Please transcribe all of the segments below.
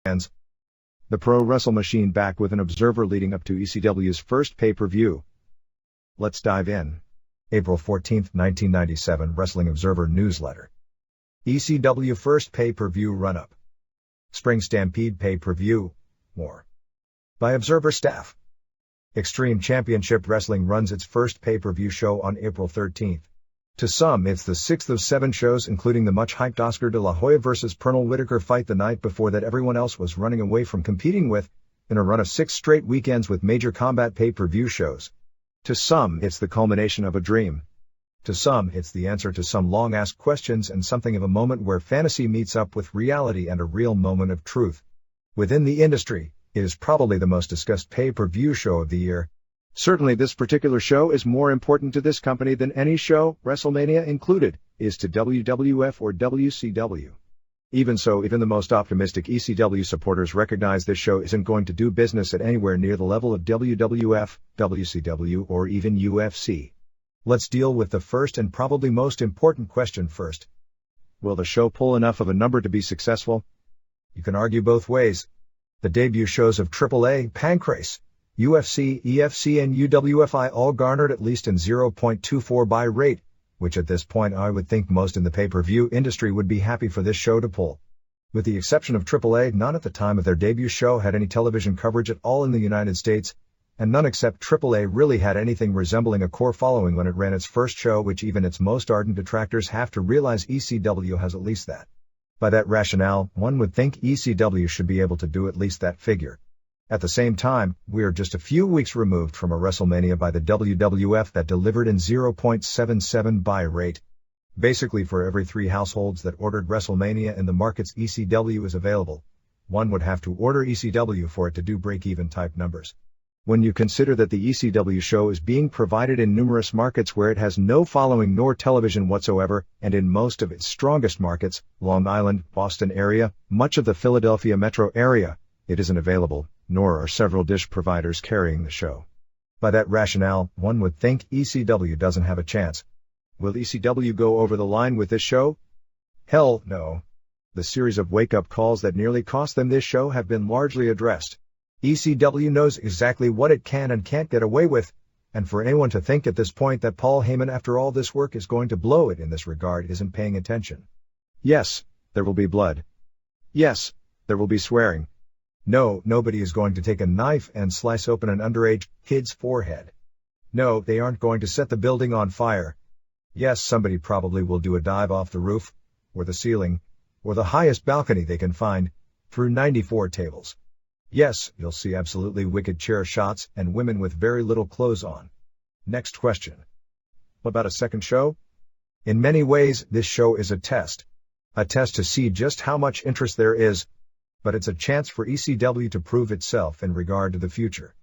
fans. The Pro Wrestle Machine back with an observer leading up to ECW's first pay-per-view. Let's dive in. April 14, 1997 Wrestling Observer Newsletter. ECW first pay-per-view run-up. Spring Stampede pay-per-view. More. By Observer staff. Extreme Championship Wrestling runs its first pay-per-view show on April 13th. To some, it's the 6th of 7 shows, including the much-hyped Oscar de la Hoya vs. Pernell Whitaker fight the night before that everyone else was running away from competing with, in a run of 6 straight weekends with major combat pay-per-view shows. To some, it's the culmination of a dream. To some, it's the answer to some long-asked questions and something of a moment where fantasy meets up with reality and a real moment of truth. Within the industry, it is probably the most discussed pay-per-view show of the year. Certainly this particular show is more important to this company than any show, WrestleMania included, is to WWF or WCW. Even so, even the most optimistic ECW supporters recognize this show isn't going to do business at anywhere near the level of WWF, WCW, or even UFC. Let's deal with the first and probably most important question first. Will the show pull enough of a number to be successful? You can argue both ways. The debut shows of AAA, Pancrase, UFC, EFC and UWFI all garnered at least an 0.24 buy rate, which at this point I would think most in the pay-per-view industry would be happy for this show to pull. With the exception of AAA, none at the time of their debut show had any television coverage at all in the United States, and none except AAA really had anything resembling a core following when it ran its first show, which even its most ardent detractors have to realize ECW has at least that. By that rationale, one would think ECW should be able to do at least that figure. At the same time, we are just a few weeks removed from a WrestleMania by the WWF that delivered an 0.77 buy rate. Basically, for every 3 households that ordered WrestleMania in the markets ECW is available, one would have to order ECW for it to do break-even type numbers. When you consider that the ECW show is being provided in numerous markets where it has no following nor television whatsoever, and in most of its strongest markets, Long Island, Boston area, much of the Philadelphia metro area, it isn't available, nor are several dish providers carrying the show. By that rationale, one would think ECW doesn't have a chance. Will ECW go over the line with this show? Hell no. The series of wake-up calls that nearly cost them this show have been largely addressed. ECW knows exactly what it can and can't get away with, and for anyone to think at this point that Paul Heyman after all this work is going to blow it in this regard isn't paying attention. Yes, there will be blood. Yes, there will be swearing. No, nobody is going to take a knife and slice open an underage kid's forehead. No, they aren't going to set the building on fire. Yes, somebody probably will do a dive off the roof, or the ceiling, or the highest balcony they can find, through 94 tables. Yes, you'll see absolutely wicked chair shots and women with very little clothes on. Next question. What about a second show? In many ways, this show is a test. A test to see just how much interest there is, but it's a chance for ECW to prove itself in regard to the future.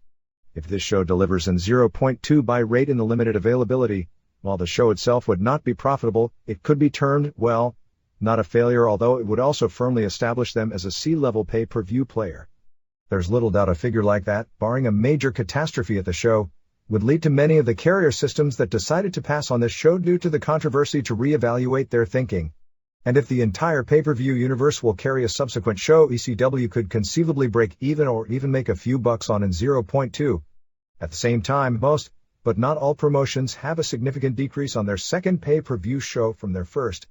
If this show delivers an 0.2 buy rate in the limited availability, while the show itself would not be profitable, it could be termed, well, not a failure, although it would also firmly establish them as a C-level pay-per-view player. There's little doubt a figure like that, barring a major catastrophe at the show, would lead to many of the carrier systems that decided to pass on this show due to the controversy to reevaluate their thinking. And if the entire pay-per-view universe will carry a subsequent show, ECW could conceivably break even or even make a few bucks on an 0.2. At the same time, most, but not all promotions have a significant decrease on their second pay-per-view show from their first.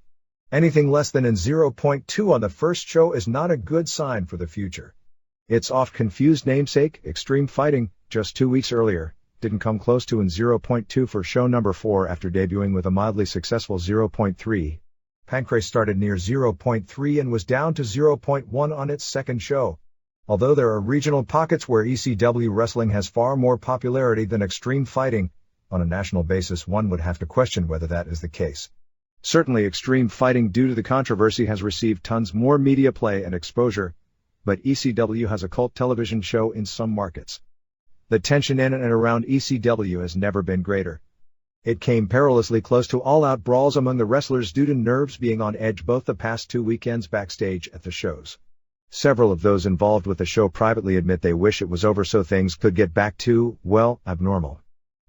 Anything less than an 0.2 on the first show is not a good sign for the future. Its oft-confused namesake, Extreme Fighting, just 2 weeks earlier, didn't come close to an 0.2 for show number 4 after debuting with a mildly successful 0.3. Pancrase started near 0.3 and was down to 0.1 on its second show. Although there are regional pockets where ECW wrestling has far more popularity than Extreme Fighting, on a national basis one would have to question whether that is the case. Certainly Extreme Fighting due to the controversy has received tons more media play and exposure, but ECW has a cult television show in some markets. The tension in and around ECW has never been greater. It came perilously close to all-out brawls among the wrestlers due to nerves being on edge both the past 2 weekends backstage at the shows. Several of those involved with the show privately admit they wish it was over so things could get back to, well, abnormal.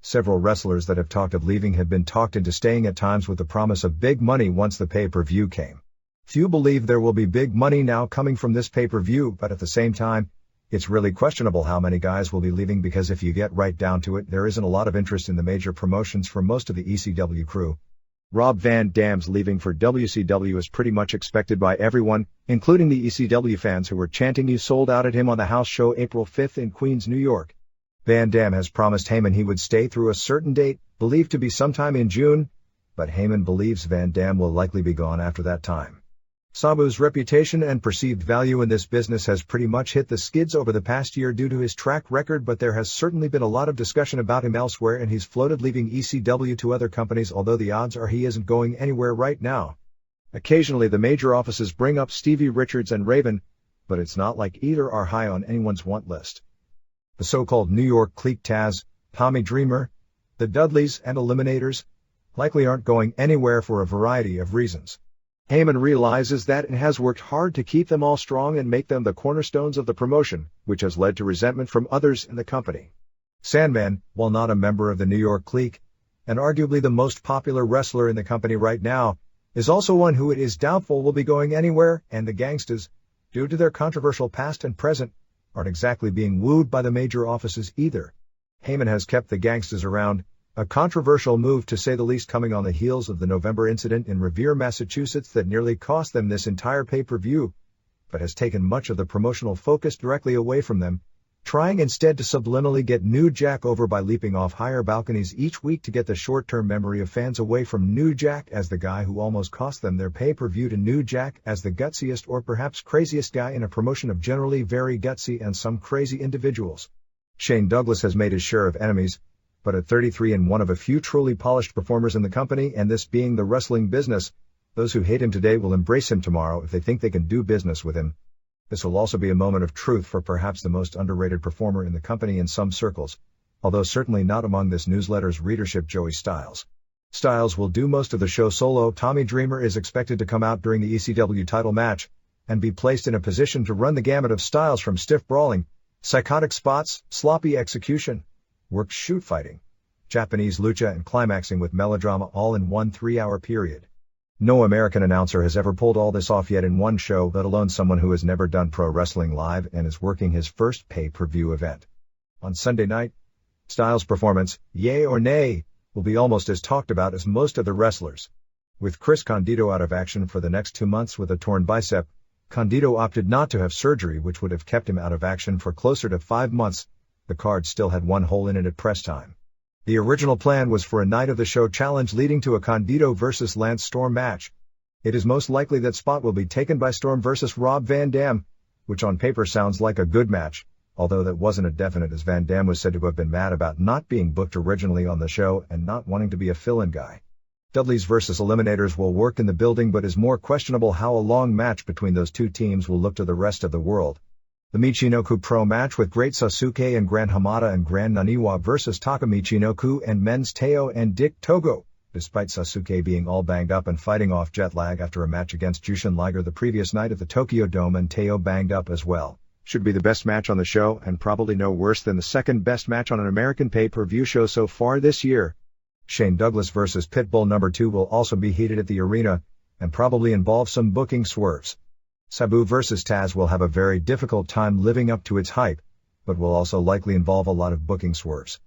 Several wrestlers that have talked of leaving have been talked into staying at times with the promise of big money once the pay-per-view came. Few believe there will be big money now coming from this pay-per-view, but at the same time, it's really questionable how many guys will be leaving, because if you get right down to it, there isn't a lot of interest in the major promotions for most of the ECW crew. Rob Van Dam's leaving for WCW is pretty much expected by everyone, including the ECW fans who were chanting "You sold out" at him on the house show April 5th in Queens, New York. Van Dam has promised Heyman he would stay through a certain date, believed to be sometime in June, but Heyman believes Van Dam will likely be gone after that time. Sabu's reputation and perceived value in this business has pretty much hit the skids over the past year due to his track record, but there has certainly been a lot of discussion about him elsewhere, and he's floated leaving ECW to other companies, although the odds are he isn't going anywhere right now. Occasionally the major offices bring up Stevie Richards and Raven, but it's not like either are high on anyone's want list. The so-called New York clique, Taz, Tommy Dreamer, the Dudleys and Eliminators, likely aren't going anywhere for a variety of reasons. Heyman realizes that and has worked hard to keep them all strong and make them the cornerstones of the promotion, which has led to resentment from others in the company. Sandman, while not a member of the New York clique, and arguably the most popular wrestler in the company right now, is also one who it is doubtful will be going anywhere, and the Gangstas, due to their controversial past and present, aren't exactly being wooed by the major offices either. Heyman has kept the Gangstas around, a controversial move to say the least, coming on the heels of the November incident in Revere, Massachusetts that nearly cost them this entire pay-per-view, but has taken much of the promotional focus directly away from them, trying instead to subliminally get New Jack over by leaping off higher balconies each week to get the short-term memory of fans away from New Jack as the guy who almost cost them their pay-per-view to New Jack as the gutsiest or perhaps craziest guy in a promotion of generally very gutsy and some crazy individuals. Shane Douglas has made his share of enemies, but at 33 and one of a few truly polished performers in the company, and this being the wrestling business, those who hate him today will embrace him tomorrow if they think they can do business with him. This will also be a moment of truth for perhaps the most underrated performer in the company in some circles, although certainly not among this newsletter's readership, Joey Styles. Styles will do most of the show solo. Tommy Dreamer is expected to come out during the ECW title match, and be placed in a position to run the gamut of styles from stiff brawling, psychotic spots, sloppy execution, worked shoot fighting, Japanese lucha, and climaxing with melodrama, all in one 3-hour period. No American announcer has ever pulled all this off yet in one show, let alone someone who has never done pro wrestling live and is working his first pay-per-view event. On Sunday night, Styles' performance, yay or nay, will be almost as talked about as most of the wrestlers. With Chris Candido out of action for the next 2 months with a torn bicep, Candido opted not to have surgery, which would have kept him out of action for closer to 5 months. The card still had one hole in it at press time. The original plan was for a night of the show challenge leading to a Candido vs. Lance Storm match. It is most likely that spot will be taken by Storm vs. Rob Van Dam, which on paper sounds like a good match, although that wasn't a definite, as Van Dam was said to have been mad about not being booked originally on the show and not wanting to be a fill-in guy. Dudleys vs. Eliminators will work in the building, but is more questionable how a long match between those two teams will look to the rest of the world. The Michinoku Pro match with Great Sasuke and Gran Hamada and Gran Naniwa vs. Taka Michinoku and Men's Teo and Dick Togo, despite Sasuke being all banged up and fighting off jet lag after a match against Jushin Liger the previous night at the Tokyo Dome, and Teo banged up as well. Should be the best match on the show, and probably no worse than the second best match on an American pay-per-view show so far this year. Shane Douglas vs. Pitbull No. 2 will also be heated at the arena, and probably involve some booking swerves. Sabu vs. Taz will have a very difficult time living up to its hype, but will also likely involve a lot of booking swerves.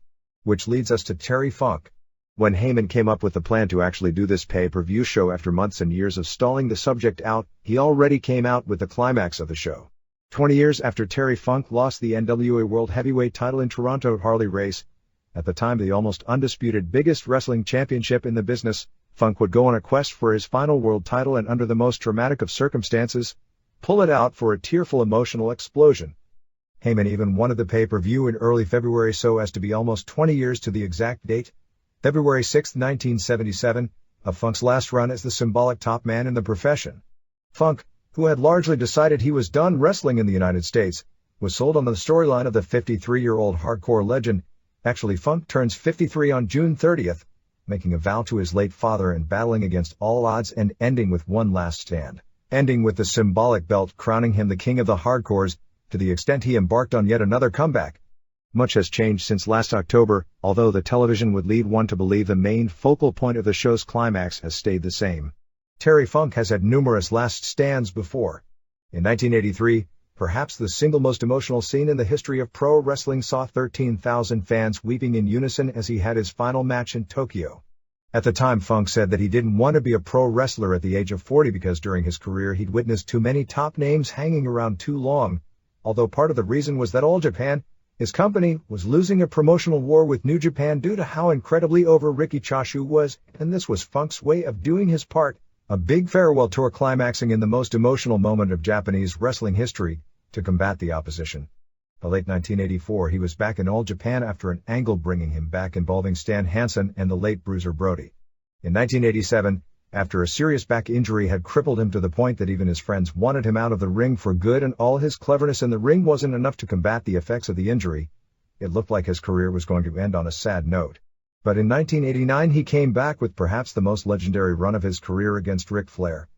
Which leads us to Terry Funk. When Heyman came up with the plan to actually do this pay-per-view show after months and years of stalling the subject out, he already came out with the climax of the show. 20 years after Terry Funk lost the NWA World Heavyweight title in Toronto to Harley Race, at the time the almost undisputed biggest wrestling championship in the business, Funk would go on a quest for his final world title and, under the most dramatic of circumstances, pull it out for a tearful emotional explosion. Heyman even wanted the pay-per-view in early February so as to be almost 20 years to the exact date, February 6, 1977, of Funk's last run as the symbolic top man in the profession. Funk, who had largely decided he was done wrestling in the United States, was sold on the storyline of the 53-year-old hardcore legend. Actually, Funk turns 53 on June 30th, making a vow to his late father and battling against all odds and ending with one last stand. Ending with the symbolic belt crowning him the king of the hardcores, to the extent he embarked on yet another comeback. Much has changed since last October, although the television would lead one to believe the main focal point of the show's climax has stayed the same. Terry Funk has had numerous last stands before. In 1983, perhaps the single most emotional scene in the history of pro wrestling saw 13,000 fans weeping in unison as he had his final match in Tokyo. At the time, Funk said that he didn't want to be a pro wrestler at the age of 40 because during his career he'd witnessed too many top names hanging around too long, although part of the reason was that All Japan, his company, was losing a promotional war with New Japan due to how incredibly over Riki Choshu was, and this was Funk's way of doing his part, a big farewell tour climaxing in the most emotional moment of Japanese wrestling history, to combat the opposition. By late 1984 he was back in All Japan after an angle bringing him back involving Stan Hansen and the late Bruiser Brody. In 1987, after a serious back injury had crippled him to the point that even his friends wanted him out of the ring for good and all his cleverness in the ring wasn't enough to combat the effects of the injury, it looked like his career was going to end on a sad note. But in 1989 he came back with perhaps the most legendary run of his career against Ric Flair.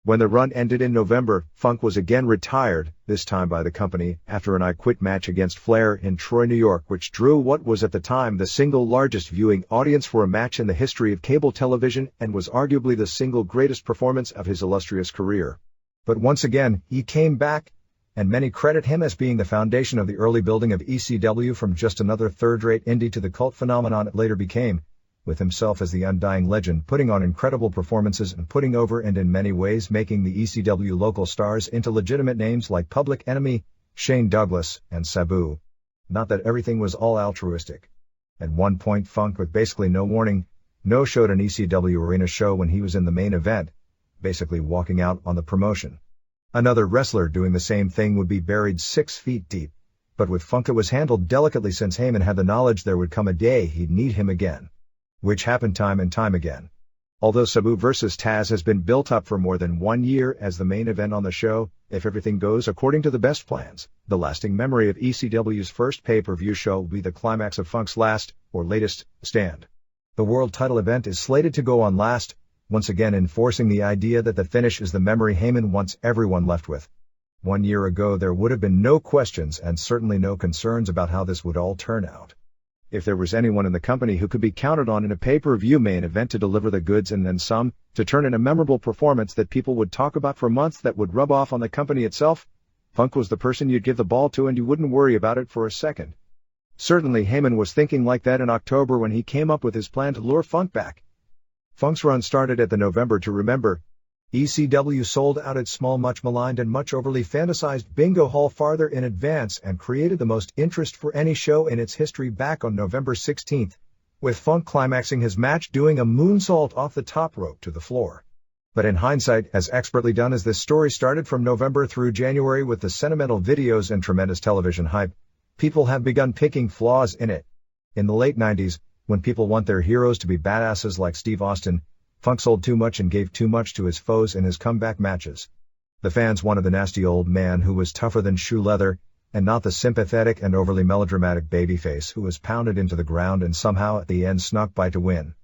When the run ended in November, Funk was again retired, this time by the company, after an I Quit match against Flair in Troy, New York, which drew what was at the time the single largest viewing audience for a match in the history of cable television and was arguably the single greatest performance of his illustrious career. But once again, he came back, and many credit him as being the foundation of the early building of ECW from just another third-rate indie to the cult phenomenon it later became, with himself as the undying legend putting on incredible performances and putting over and in many ways making the ECW local stars into legitimate names like Public Enemy, Shane Douglas, and Sabu. Not that everything was all altruistic. At one point Funk, with basically no warning, no-showed an ECW arena show when he was in the main event, basically walking out on the promotion. Another wrestler doing the same thing would be buried 6 feet deep, but with Funk it was handled delicately since Heyman had the knowledge there would come a day he'd need him again. Which happened time and time again. Although Sabu vs. Taz has been built up for more than 1 year as the main event on the show, if everything goes according to the best plans, the lasting memory of ECW's first pay-per-view show will be the climax of Funk's last, or latest, stand. The world title event is slated to go on last, once again enforcing the idea that the finish is the memory Heyman wants everyone left with. 1 year ago there would have been no questions and certainly no concerns about how this would all turn out. If there was anyone in the company who could be counted on in a pay-per-view main event to deliver the goods and then some, to turn in a memorable performance that people would talk about for months that would rub off on the company itself, Funk was the person you'd give the ball to and you wouldn't worry about it for a second. Certainly Heyman was thinking like that in October when he came up with his plan to lure Funk back. Funk's run started at the November to Remember. ECW sold out its small, much maligned and much overly fantasized bingo hall farther in advance and created the most interest for any show in its history back on November 16th, with Funk climaxing his match doing a moonsault off the top rope to the floor. But in hindsight, as expertly done as this story started from November through January with the sentimental videos and tremendous television hype, people have begun picking flaws in it. In the late 90s, when people want their heroes to be badasses like Steve Austin, Funk sold too much and gave too much to his foes in his comeback matches. The fans wanted the nasty old man who was tougher than shoe leather, and not the sympathetic and overly melodramatic babyface who was pounded into the ground and somehow at the end snuck by to win.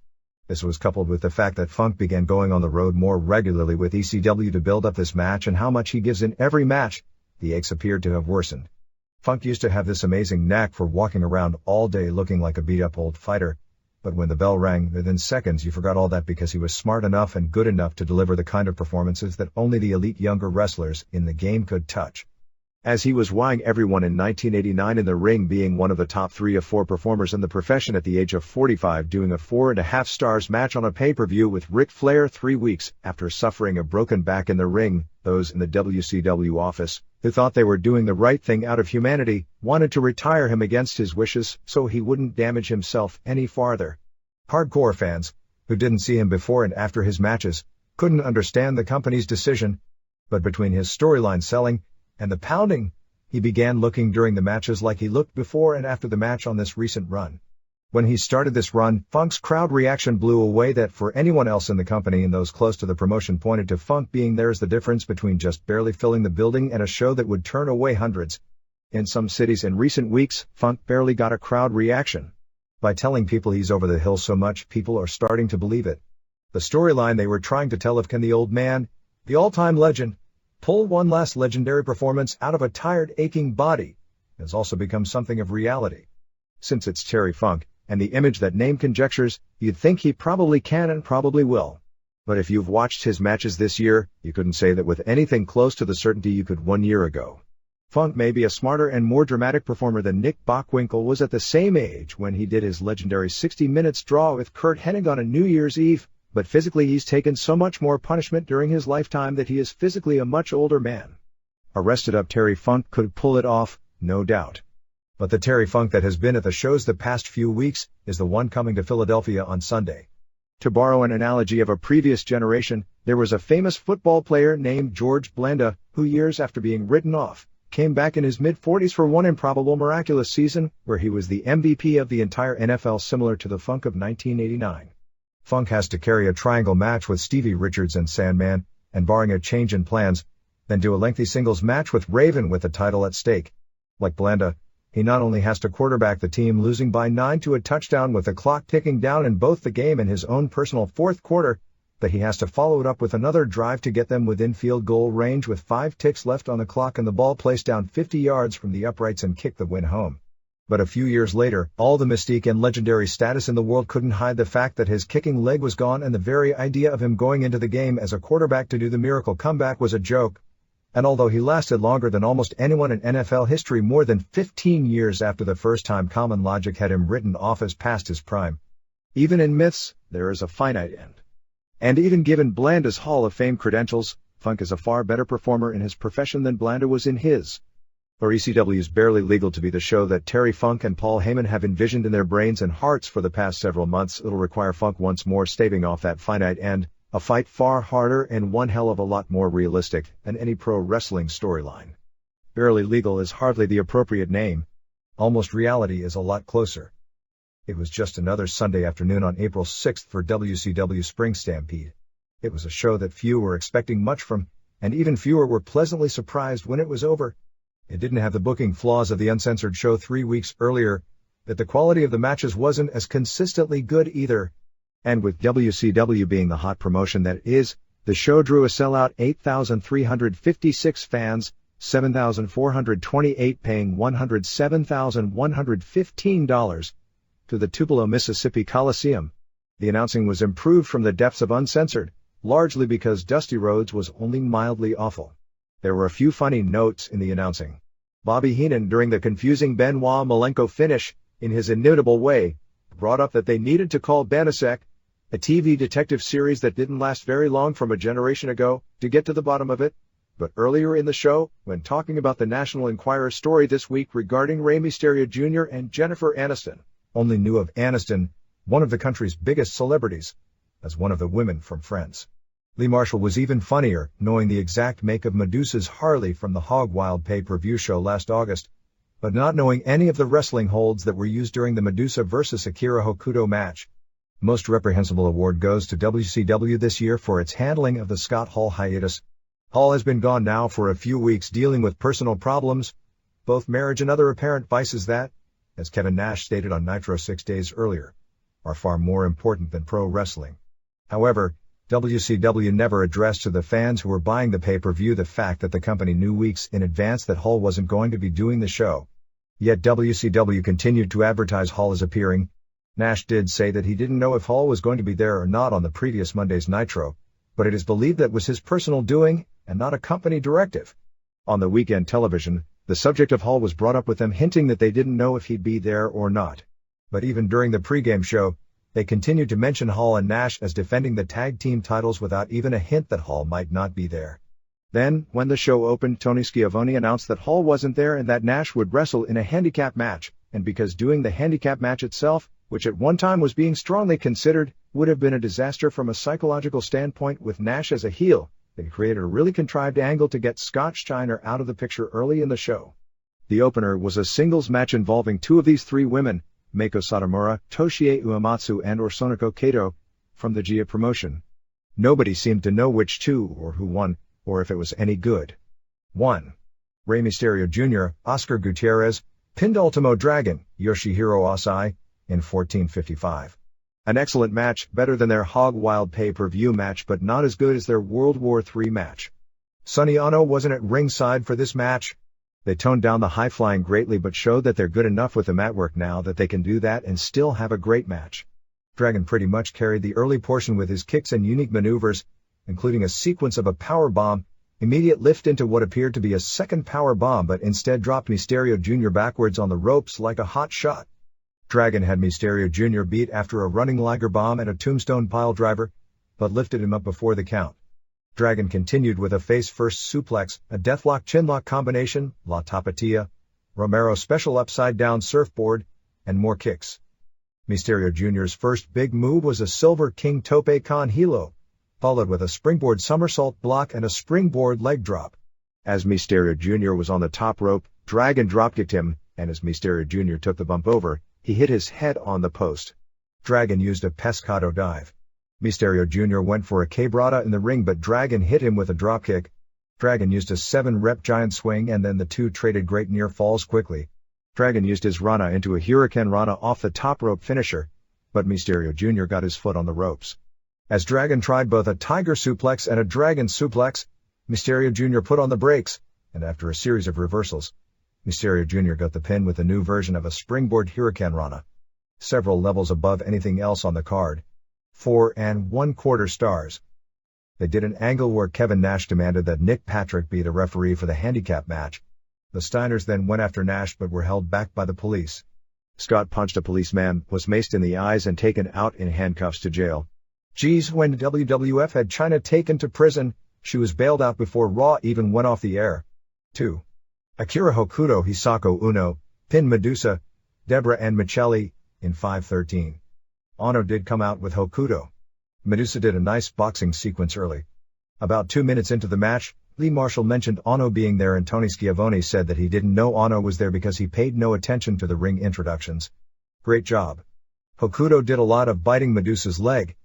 This was coupled with the fact that Funk began going on the road more regularly with ECW to build up this match and how much he gives in every match, the aches appeared to have worsened. Funk used to have this amazing knack for walking around all day looking like a beat-up old fighter, but when the bell rang, within seconds you forgot all that because he was smart enough and good enough to deliver the kind of performances that only the elite younger wrestlers in the game could touch. As he was wowing everyone in 1989 in the ring, being one of the top 3 of 4 performers in the profession at the age of 45, doing a 4.5 stars match on a pay-per-view with Ric Flair 3 weeks after suffering a broken back in the ring, those in the WCW office, who thought they were doing the right thing out of humanity, wanted to retire him against his wishes so he wouldn't damage himself any farther. Hardcore fans, who didn't see him before and after his matches, couldn't understand the company's decision, but between his storyline selling and the pounding, he began looking during the matches like he looked before and after the match on this recent run. When he started this run, Funk's crowd reaction blew away that for anyone else in the company and those close to the promotion pointed to Funk being there as the difference between just barely filling the building and a show that would turn away hundreds. In some cities in recent weeks, Funk barely got a crowd reaction. By telling people he's over the hill so much, people are starting to believe it. The storyline they were trying to tell of can the old man, the all-time legend, pull one last legendary performance out of a tired, aching body, has also become something of reality. Since it's Terry Funk, and the image that name conjectures, you'd think he probably can and probably will. But if you've watched his matches this year, you couldn't say that with anything close to the certainty you could 1 year ago. Funk may be a smarter and more dramatic performer than Nick Bockwinkel was at the same age when he did his legendary 60 Minutes draw with Curt Hennig on a New Year's Eve, but physically he's taken so much more punishment during his lifetime that he is physically a much older man. A rested-up Terry Funk could pull it off, no doubt. But the Terry Funk that has been at the shows the past few weeks is the one coming to Philadelphia on Sunday. To borrow an analogy of a previous generation, there was a famous football player named George Blanda, who years after being written off, came back in his mid-40s for one improbable miraculous season, where he was the MVP of the entire NFL, similar to the Funk of 1989. Funk has to carry a triangle match with Stevie Richards and Sandman, and barring a change in plans, then do a lengthy singles match with Raven with the title at stake. Like Blanda, he not only has to quarterback the team losing by 9 to a touchdown with the clock ticking down in both the game and his own personal fourth quarter, but he has to follow it up with another drive to get them within field goal range with 5 ticks left on the clock and the ball placed down 50 yards from the uprights and kick the win home. But a few years later, all the mystique and legendary status in the world couldn't hide the fact that his kicking leg was gone, and the very idea of him going into the game as a quarterback to do the miracle comeback was a joke. And although he lasted longer than almost anyone in NFL history, more than 15 years after the first time common logic had him written off as past his prime. Even in myths, there is a finite end. And even given Blanda's Hall of Fame credentials, Funk is a far better performer in his profession than Blanda was in his. For ECW's barely legal to be the show that Terry Funk and Paul Heyman have envisioned in their brains and hearts for the past several months, it'll require Funk once more staving off that finite end, a fight far harder and one hell of a lot more realistic than any pro wrestling storyline. Barely legal is hardly the appropriate name. Almost reality is a lot closer. It was just another Sunday afternoon on April 6th for WCW Spring Stampede. It was a show that few were expecting much from, and even fewer were pleasantly surprised when it was over. It didn't have the booking flaws of the uncensored show 3 weeks earlier, that the quality of the matches wasn't as consistently good either. And with WCW being the hot promotion that it is, the show drew a sellout 8,356 fans, 7,428 paying $107,115 to the Tupelo, Mississippi Coliseum. The announcing was improved from the depths of uncensored, largely because Dusty Rhodes was only mildly awful. There were a few funny notes in the announcing. Bobby Heenan, during the confusing Benoit Malenko finish, in his inimitable way, brought up that they needed to call Banasek, a TV detective series that didn't last very long from a generation ago, to get to the bottom of it. But earlier in the show, when talking about the National Enquirer story this week regarding Rey Mysterio Jr. and Jennifer Aniston, only knew of Aniston, one of the country's biggest celebrities, as one of the women from Friends. Lee Marshall was even funnier, knowing the exact make of Medusa's Harley from the Hog Wild pay-per-view show last August, but not knowing any of the wrestling holds that were used during the Medusa vs. Akira Hokuto match. Most reprehensible award goes to WCW this year for its handling of the Scott Hall hiatus. Hall has been gone now for a few weeks dealing with personal problems, both marriage and other apparent vices that, as Kevin Nash stated on Nitro 6 days earlier, are far more important than pro wrestling. However, WCW never addressed to the fans who were buying the pay-per-view the fact that the company knew weeks in advance that Hall wasn't going to be doing the show. Yet WCW continued to advertise Hall as appearing. Nash did say that he didn't know if Hall was going to be there or not on the previous Monday's Nitro, but it is believed that was his personal doing and not a company directive. On the weekend television, the subject of Hall was brought up with them hinting that they didn't know if he'd be there or not. But even during the pregame show, they continued to mention Hall and Nash as defending the tag team titles without even a hint that Hall might not be there. Then, when the show opened, Tony Schiavone announced that Hall wasn't there and that Nash would wrestle in a handicap match, and because doing the handicap match itself, which at one time was being strongly considered, would have been a disaster from a psychological standpoint with Nash as a heel, they created a really contrived angle to get Scott Steiner out of the picture early in the show. The opener was a singles match involving two of these three women, Meiko Satomura, Toshie Uematsu and Sonoko Kato, from the Gia promotion. Nobody seemed to know which two or who won, or if it was any good. 1. Rey Mysterio Jr., Oscar Gutierrez, pinned Ultimo Dragon, Yoshihiro Asai, in 14:55. An excellent match, better than their Hog Wild pay-per-view match but not as good as their World War III match. Sonny Ono wasn't at ringside for this match. They toned down the high-flying greatly but showed that they're good enough with the mat work now that they can do that and still have a great match. Dragon pretty much carried the early portion with his kicks and unique maneuvers, including a sequence of a power bomb, immediate lift into what appeared to be a second power bomb but instead dropped Mysterio Jr. backwards on the ropes like a hot shot. Dragon had Mysterio Jr. beat after a running Liger bomb and a tombstone pile driver, but lifted him up before the count. Dragon continued with a face-first suplex, a deathlock chinlock combination, La Tapatia, Romero special upside-down surfboard, and more kicks. Mysterio Jr.'s first big move was a Silver King Tope con Hilo, followed with a springboard somersault block and a springboard leg drop. As Mysterio Jr. was on the top rope, Dragon dropkicked him, and as Mysterio Jr. took the bump over, he hit his head on the post. Dragon used a pescado dive. Mysterio Jr. went for a quebrada in the ring but Dragon hit him with a dropkick. Dragon used a 7-rep giant swing and then the two traded great near falls quickly. Dragon used his Rana into a Hurricane Rana off the top rope finisher, but Mysterio Jr. got his foot on the ropes. As Dragon tried both a Tiger Suplex and a Dragon Suplex, Mysterio Jr. put on the brakes, and after a series of reversals, Mysterio Jr. got the pin with a new version of a springboard Hurricane Rana. Several levels above anything else on the card. 4 1/4 stars. They did an angle where Kevin Nash demanded that Nick Patrick be the referee for the handicap match. The Steiners then went after Nash but were held back by the police. Scott punched a policeman, was maced in the eyes and taken out in handcuffs to jail. Geez, when WWF had Chyna taken to prison, she was bailed out before Raw even went off the air. 2. Akira Hokuto Hisako Uno, pinned Medusa, Debra and Michelli, in 5:13. Ono did come out with Hokuto. Medusa did a nice boxing sequence early. About 2 minutes into the match, Lee Marshall mentioned Ono being there and Tony Schiavone said that he didn't know Ono was there because he paid no attention to the ring introductions. Great job. Hokuto did a lot of biting Medusa's leg.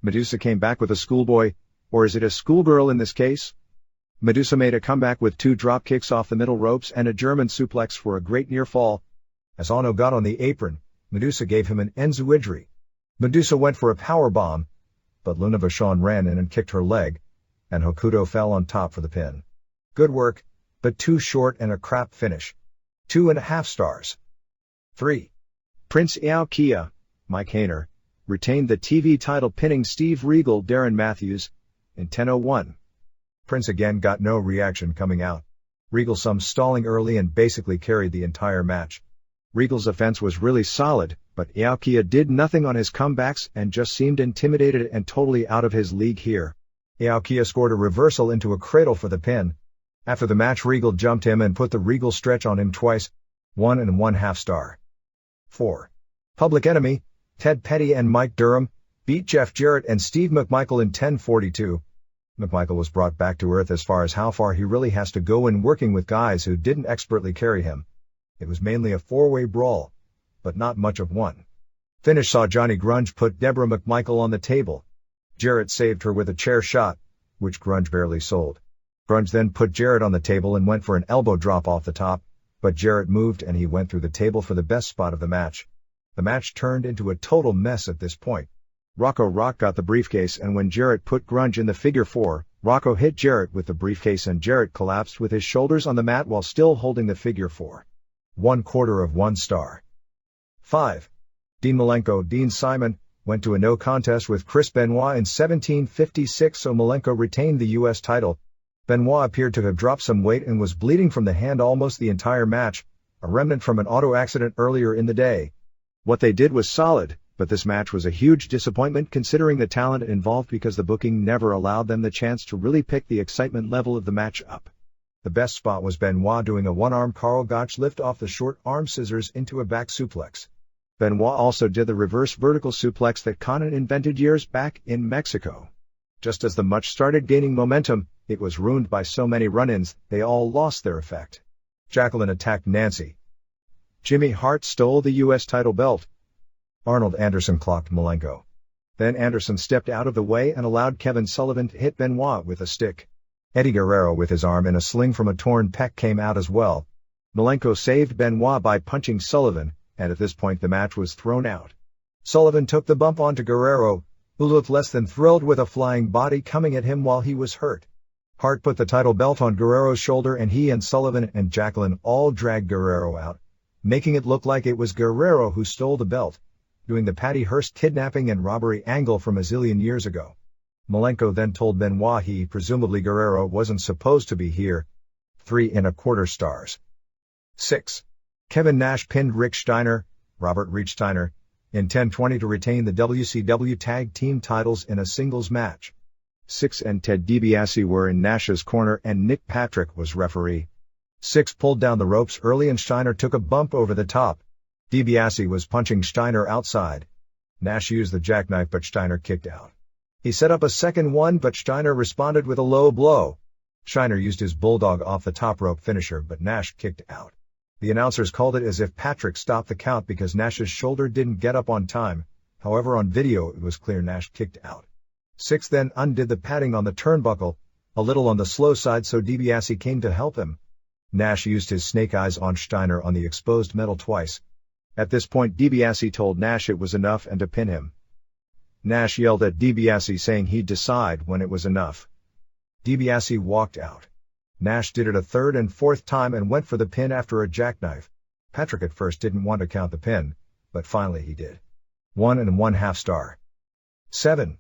Medusa came back with a schoolboy, or is it a schoolgirl in this case? Medusa made a comeback with 2 drop kicks off the middle ropes and a German suplex for a great near fall. As Ono got on the apron, Medusa gave him an Enzuidri. Medusa went for a power bomb, but Luna Vachon ran in and kicked her leg, and Hokuto fell on top for the pin. Good work, but too short and a crap finish. 2.5 stars. 3. Prince Iaukea, Mike Hayner, retained the TV title pinning Steve Regal Darren Matthews, in 10:01. Prince again got no reaction coming out. Regal some stalling early and basically carried the entire match. Regal's offense was really solid, but Iaukea did nothing on his comebacks and just seemed intimidated and totally out of his league here. Iaukea scored a reversal into a cradle for the pin. After the match Regal jumped him and put the Regal stretch on him twice. 1.5 star. 4. Public Enemy, Ted Petty and Mike Durham, beat Jeff Jarrett and Steve McMichael in 10:42. McMichael was brought back to earth as far as how far he really has to go in working with guys who didn't expertly carry him. It was mainly a 4-way brawl, but not much of one. Finish saw Johnny Grunge put Deborah McMichael on the table. Jarrett saved her with a chair shot, which Grunge barely sold. Grunge then put Jarrett on the table and went for an elbow drop off the top, but Jarrett moved and he went through the table for the best spot of the match. The match turned into a total mess at this point. Rocco Rock got the briefcase and when Jarrett put Grunge in the figure 4, Rocco hit Jarrett with the briefcase and Jarrett collapsed with his shoulders on the mat while still holding the figure 4. 1/4 star. 5. Dean Malenko Dean Simon went to a no contest with Chris Benoit in 17:56 so Malenko retained the U.S. title. Benoit appeared to have dropped some weight and was bleeding from the hand almost the entire match, a remnant from an auto accident earlier in the day. What they did was solid, but this match was a huge disappointment considering the talent involved because the booking never allowed them the chance to really pick the excitement level of the match up. The best spot was Benoit doing a one-arm Karl Gotch lift off the short arm scissors into a back suplex. Benoit also did the reverse vertical suplex that Conan invented years back in Mexico. Just as the match started gaining momentum, it was ruined by so many run-ins, they all lost their effect. Jacqueline attacked Nancy. Jimmy Hart stole the U.S. title belt. Arnold Anderson clocked Malenko. Then Anderson stepped out of the way and allowed Kevin Sullivan to hit Benoit with a stick. Eddie Guerrero with his arm in a sling from a torn pec came out as well. Malenko saved Benoit by punching Sullivan, and at this point the match was thrown out. Sullivan took the bump onto Guerrero, who looked less than thrilled with a flying body coming at him while he was hurt. Hart put the title belt on Guerrero's shoulder and he and Sullivan and Jacqueline all dragged Guerrero out, making it look like it was Guerrero who stole the belt. doing the Patty Hearst kidnapping and robbery angle from a zillion years ago. Malenko then told Benoit he, presumably Guerrero, wasn't supposed to be here. 3¼ stars. 6. Kevin Nash pinned Rick Steiner, Robert Reach Steiner, in 10:20 to retain the WCW Tag Team titles in a singles match. 6 and Ted DiBiase were in Nash's corner and Nick Patrick was referee. 6 pulled down the ropes early and Steiner took a bump over the top. DiBiase was punching Steiner outside. Nash used the jackknife but Steiner kicked out. He set up a second one but Steiner responded with a low blow. Steiner used his bulldog off the top rope finisher but Nash kicked out. The announcers called it as if Patrick stopped the count because Nash's shoulder didn't get up on time. However, on video it was clear Nash kicked out. 6 then undid the padding on the turnbuckle, a little on the slow side, so DiBiase came to help him. Nash used his snake eyes on Steiner on the exposed metal twice. At this point DiBiase told Nash it was enough and to pin him. Nash yelled at DiBiase saying he'd decide when it was enough. DiBiase walked out. Nash did it a third and fourth time and went for the pin after a jackknife. Patrick at first didn't want to count the pin, but finally he did. 1½ star. 7.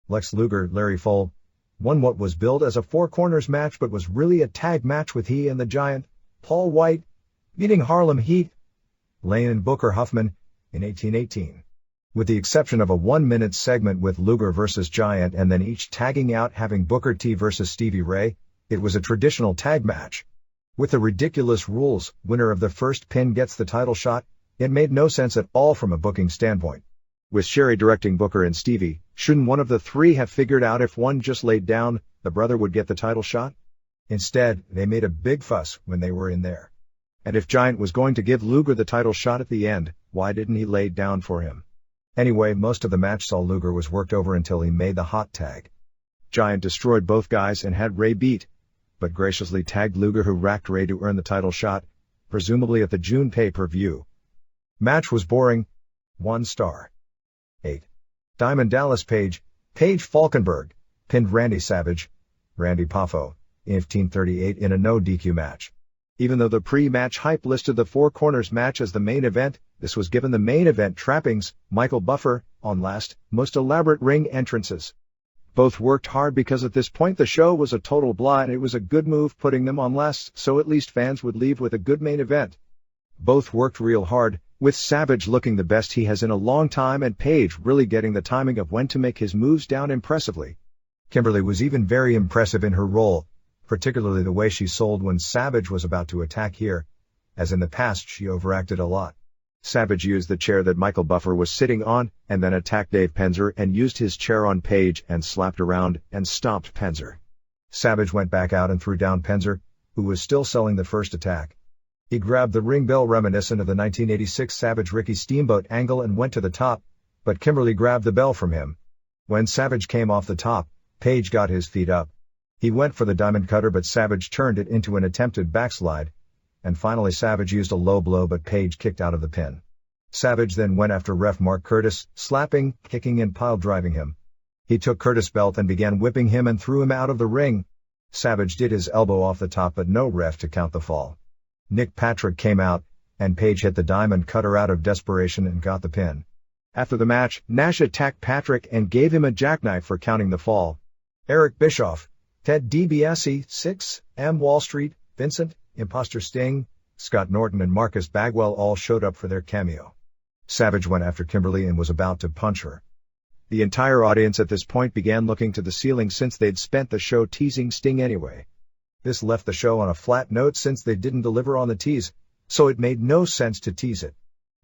Lex Luger, Larry Full, won what was billed as a Four Corners match but was really a tag match with he and the Giant, Paul White, beating Harlem Heat, Lane and Booker Huffman, in 1818. With the exception of a 1-minute segment with Luger versus Giant and then each tagging out having Booker T versus Stevie Ray, it was a traditional tag match. With the ridiculous rules, winner of the first pin gets the title shot, it made no sense at all from a booking standpoint. With Sherry directing Booker and Stevie, shouldn't one of the three have figured out if one just laid down, the brother would get the title shot? Instead, they made a big fuss when they were in there. And if Giant was going to give Luger the title shot at the end, why didn't he lay down for him? Anyway, most of the match saw Luger was worked over until he made the hot tag. Giant destroyed both guys and had Ray beat, but graciously tagged Luger, who racked Ray to earn the title shot, presumably at the June pay-per-view. Match was boring. 1 star. 8. Diamond Dallas Page, Paige Falkenberg, pinned Randy Savage, Randy Poffo, in 15:38 in a no DQ match. Even though the pre-match hype listed the Four Corners match as the main event, this was given the main event trappings, Michael Buffer, on last, most elaborate ring entrances. Both worked hard because at this point the show was a total blah and it was a good move putting them on last so at least fans would leave with a good main event. Both worked real hard, with Savage looking the best he has in a long time and Page really getting the timing of when to make his moves down impressively. Kimberly was even very impressive in her role, particularly the way she sold when Savage was about to attack here. As in the past, she overacted a lot. Savage used the chair that Michael Buffer was sitting on, and then attacked Dave Penzer and used his chair on Page and slapped around and stomped Penzer. Savage went back out and threw down Penzer, who was still selling the first attack. He grabbed the ring bell reminiscent of the 1986 Savage Ricky Steamboat angle and went to the top, but Kimberly grabbed the bell from him. When Savage came off the top, Page got his feet up. He went for the diamond cutter but Savage turned it into an attempted backslide. And finally Savage used a low blow but Page kicked out of the pin. Savage then went after ref Mark Curtis, slapping, kicking and pile driving him. He took Curtis' belt and began whipping him and threw him out of the ring. Savage did his elbow off the top but no ref to count the fall. Nick Patrick came out, and Page hit the diamond cutter out of desperation and got the pin. After the match, Nash attacked Patrick and gave him a jackknife for counting the fall. Eric Bischoff, Ted DiBiase, 6, M. Wall Street, Vincent, Imposter Sting, Scott Norton and Marcus Bagwell all showed up for their cameo. Savage went after Kimberly and was about to punch her. The entire audience at this point began looking to the ceiling since they'd spent the show teasing Sting anyway. This left the show on a flat note since they didn't deliver on the tease, so it made no sense to tease it.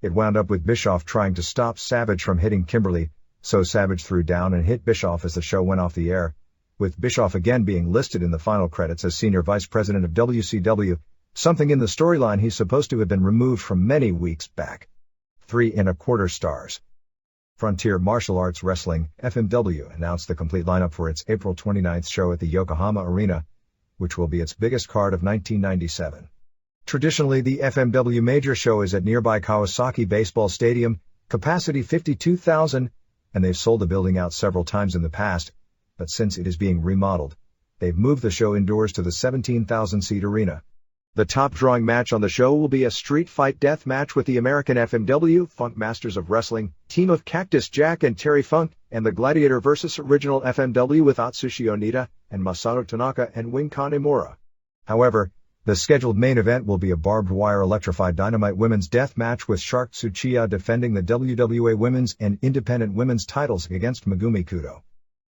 It wound up with Bischoff trying to stop Savage from hitting Kimberly, so Savage threw down and hit Bischoff as the show went off the air, with Bischoff again being listed in the final credits as Senior Vice President of WCW, something in the storyline he's supposed to have been removed from many weeks back. 3¼ stars. Frontier Martial Arts Wrestling, FMW, announced the complete lineup for its April 29th show at the Yokohama Arena, which will be its biggest card of 1997. Traditionally, the FMW major show is at nearby Kawasaki Baseball Stadium, capacity 52,000, and they've sold the building out several times in the past, but since it is being remodeled, they've moved the show indoors to the 17,000-seat arena. The top drawing match on the show will be a street fight death match with the American FMW Funk Masters of Wrestling team of Cactus Jack and Terry Funk, and the Gladiator vs. Original FMW with Atsushi Onita and Masato Tanaka and Wing Kanemura. However, the scheduled main event will be a barbed wire electrified dynamite women's death match with Shark Tsuchiya defending the WWA women's and independent women's titles against Megumi Kudo.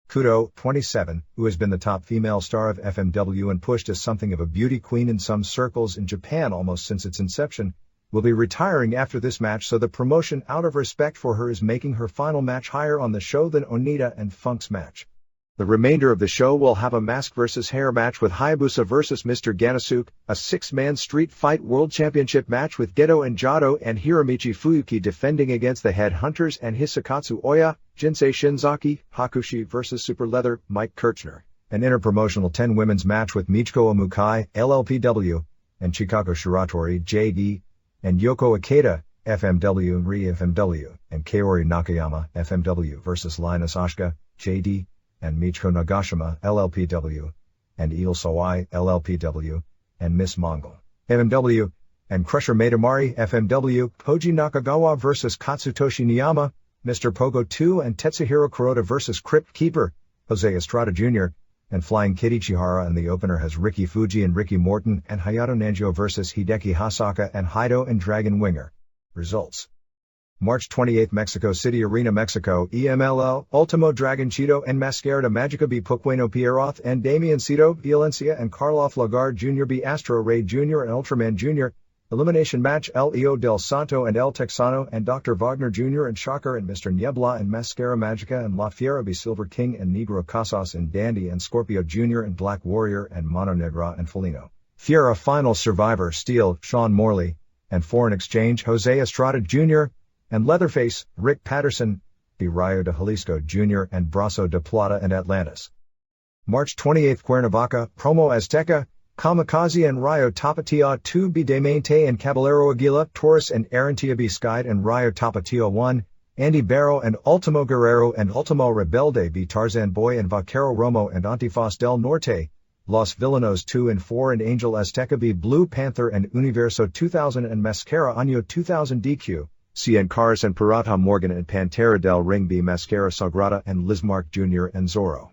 Kudo, 27, who has been the top female star of FMW and pushed as something of a beauty queen in some circles in Japan almost since its inception, will be retiring after this match, so the promotion out of respect for her is making her final match higher on the show than Onita and Funk's match. The remainder of the show will have a mask versus hair match with Hayabusa versus Mr. Ganasuke, a six-man street fight world championship match with Gedo and Jado and Hiromichi Fuyuki defending against the Headhunters and Hisakatsu Oya, Jinsei Shinzaki, Hakushi versus Super Leather, Mike Kirchner, an interpromotional 10 women's match with Michiko Omukai, LLPW, and Chikako Shiratori, JD, and Yoko Ikeda, FMW, Re-FMW, and Kaori Nakayama, FMW versus Linus Ashka, JD, and Michiko Nagashima, LLPW, and Il Sawai, LLPW, and Miss Mongol, FMW, and Crusher Maidamari, FMW, Koji Nakagawa versus Katsutoshi Niyama, Mr. Pogo 2 and Tetsuhiro Kuroda versus Crypt Keeper, Jose Estrada Jr., and Flying Kid Ichihara, and the opener has Ricky Fuji and Ricky Morton and Hayato Nanjo versus Hideki Hasaka and Haido and Dragon Winger. Results: March 28, Mexico City Arena, Mexico, EMLL, Ultimo Dragon Cheeto and Mascara de Magica B. Puqueno Pierroth and Damian Cito, Valencia and Karloff Lagarde Jr. B. Astro Ray Jr. and Ultraman Jr. Elimination match Leo Del Santo and El Texano and Dr. Wagner Jr. and Shocker and Mr. Niebla and Mascara Magica and La Fiera B. Silver King and Negro Casas and Dandy and Scorpio Jr. and Black Warrior and Mano Negra and Felino. Fiera Final Survivor Steel, Sean Morley, and Foreign Exchange Jose Estrada Jr., and Leatherface, Rick Patterson, B. Rayo de Jalisco Jr. and Brazo de Plata and Atlantis. March 28, Cuernavaca, Promo Azteca, Kamikaze and Rayo Tapatio 2 B. De Mente and Caballero Aguila, Taurus and Arantia B. Skyd and Rayo Tapatio 1, Andy Barrow and Ultimo Guerrero and Ultimo Rebelde B. Tarzan Boy and Vaquero Romo and Antifaz del Norte, Los Villanos 2 and 4 and Angel Azteca B. Blue Panther and Universo 2000 and Mascara Año 2000 DQ. Cien Cars and Pirata Morgan and Pantera del Ring B. Mascara Sagrada and Lizmark Jr. and Zorro.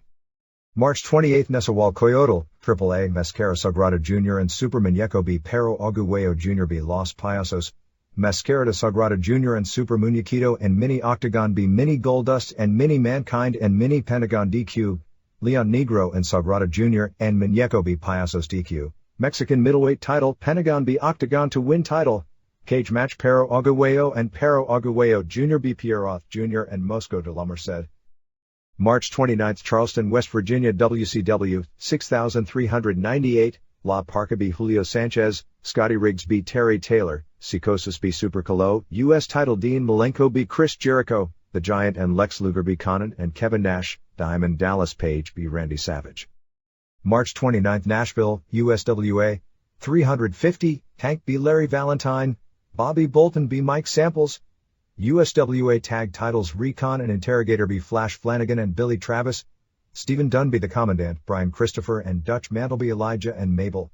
March 28, Nesahual Coyotl, AAA, Mascara Sagrada Jr. and Super Muñeco B. Pero Aguayo Jr. B. Los Payasos, Mascara de Sagrada Jr. and Super Muñequito and Mini Octagon B. Mini Goldust and Mini Mankind and Mini Pentagon DQ, Leon Negro and Sagrada Jr. and Muñeco B. Payasos DQ, Mexican Middleweight title Pentagon B. Octagon to win title, Cage match Pero Aguayo and Pero Aguayo Jr. B. Pierroth Jr. and Mosco de la Merced. March 29, Charleston, West Virginia WCW, 6398, La Parca B. Julio Sanchez, Scotty Riggs B. Terry Taylor, Psicosis B. Super Calo, U.S. title Dean Malenko B. Chris Jericho, The Giant and Lex Luger B. Conan and Kevin Nash, Diamond Dallas Page B. Randy Savage. March 29, Nashville, USWA, 350, Tank B. Larry Valentine, Bobby Bolton B. Mike Samples, USWA tag titles Recon and Interrogator B. Flash Flanagan and Billy Travis, Stephen Dunn B. the Commandant, Brian Christopher and Dutch Mantle B. Elijah and Mabel.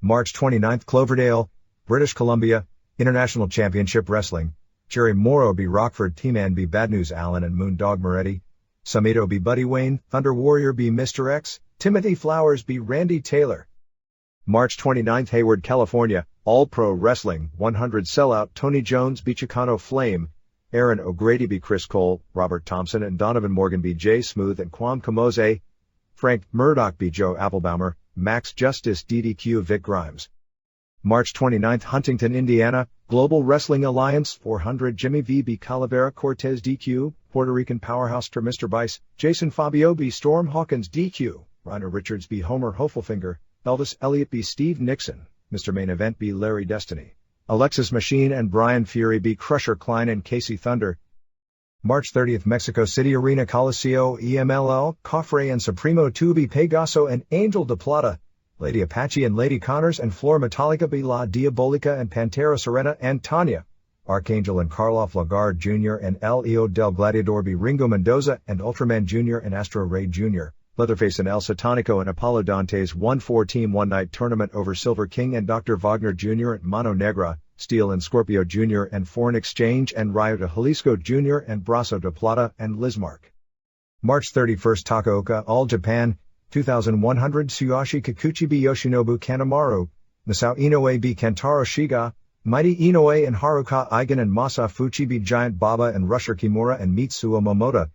March 29, Cloverdale, British Columbia, International Championship Wrestling, Jerry Morrow B. Rockford, T-Man B. Bad News Allen and Moondog Moretti, Samito B. Buddy Wayne, Thunder Warrior B. Mr. X, Timothy Flowers B. Randy Taylor. March 29, Hayward, California, All Pro Wrestling, 100 Sellout, Tony Jones B. Chicano Flame, Aaron O'Grady B. Chris Cole, Robert Thompson and Donovan Morgan B. Jay Smooth and Quam Kamoze, Frank Murdoch B. Joe Applebaumer, Max Justice DDQ Vic Grimes. March 29, Huntington, Indiana, Global Wrestling Alliance, 400 Jimmy V. B. Calavera Cortez DQ, Puerto Rican Powerhouse to Mr. Bice, Jason Fabio B. Storm Hawkins DQ, Reiner Richards B. Homer Hofelfinger, Elvis Elliott B. Steve Nixon, Mr. Main Event B. Larry Destiny, Alexis Machine and Brian Fury B. Crusher Klein and Casey Thunder. March 30th, Mexico City Arena Coliseo, EMLL, Cofre and Supremo 2 B. Pegaso and Angel de Plata, Lady Apache and Lady Connors and Flor Metallica B. La Diabolica and Pantera Serena and Tanya, Archangel and Karloff Lagarde Jr. and Leo del Gladiador B. Ringo Mendoza and Ultraman Jr. and Astro Ray Jr., Leatherface and El Satanico and Apollo Dantes 1-4 Team One Night Tournament over Silver King and Dr. Wagner Jr. and Mano Negra, Steel and Scorpio Jr. and Foreign Exchange and Rayo de Jalisco Jr. and Brazo de Plata and Lizmark. March 31 Takaoka All Japan, 2100 Tsuyoshi Kikuchibi Yoshinobu Kanemaru, Masao Inoue B Kantaro Shiga, Mighty Inoue and Haruka Eigen and Masa Fuchibi Giant Baba and Rusher Kimura and Mitsuo Momota,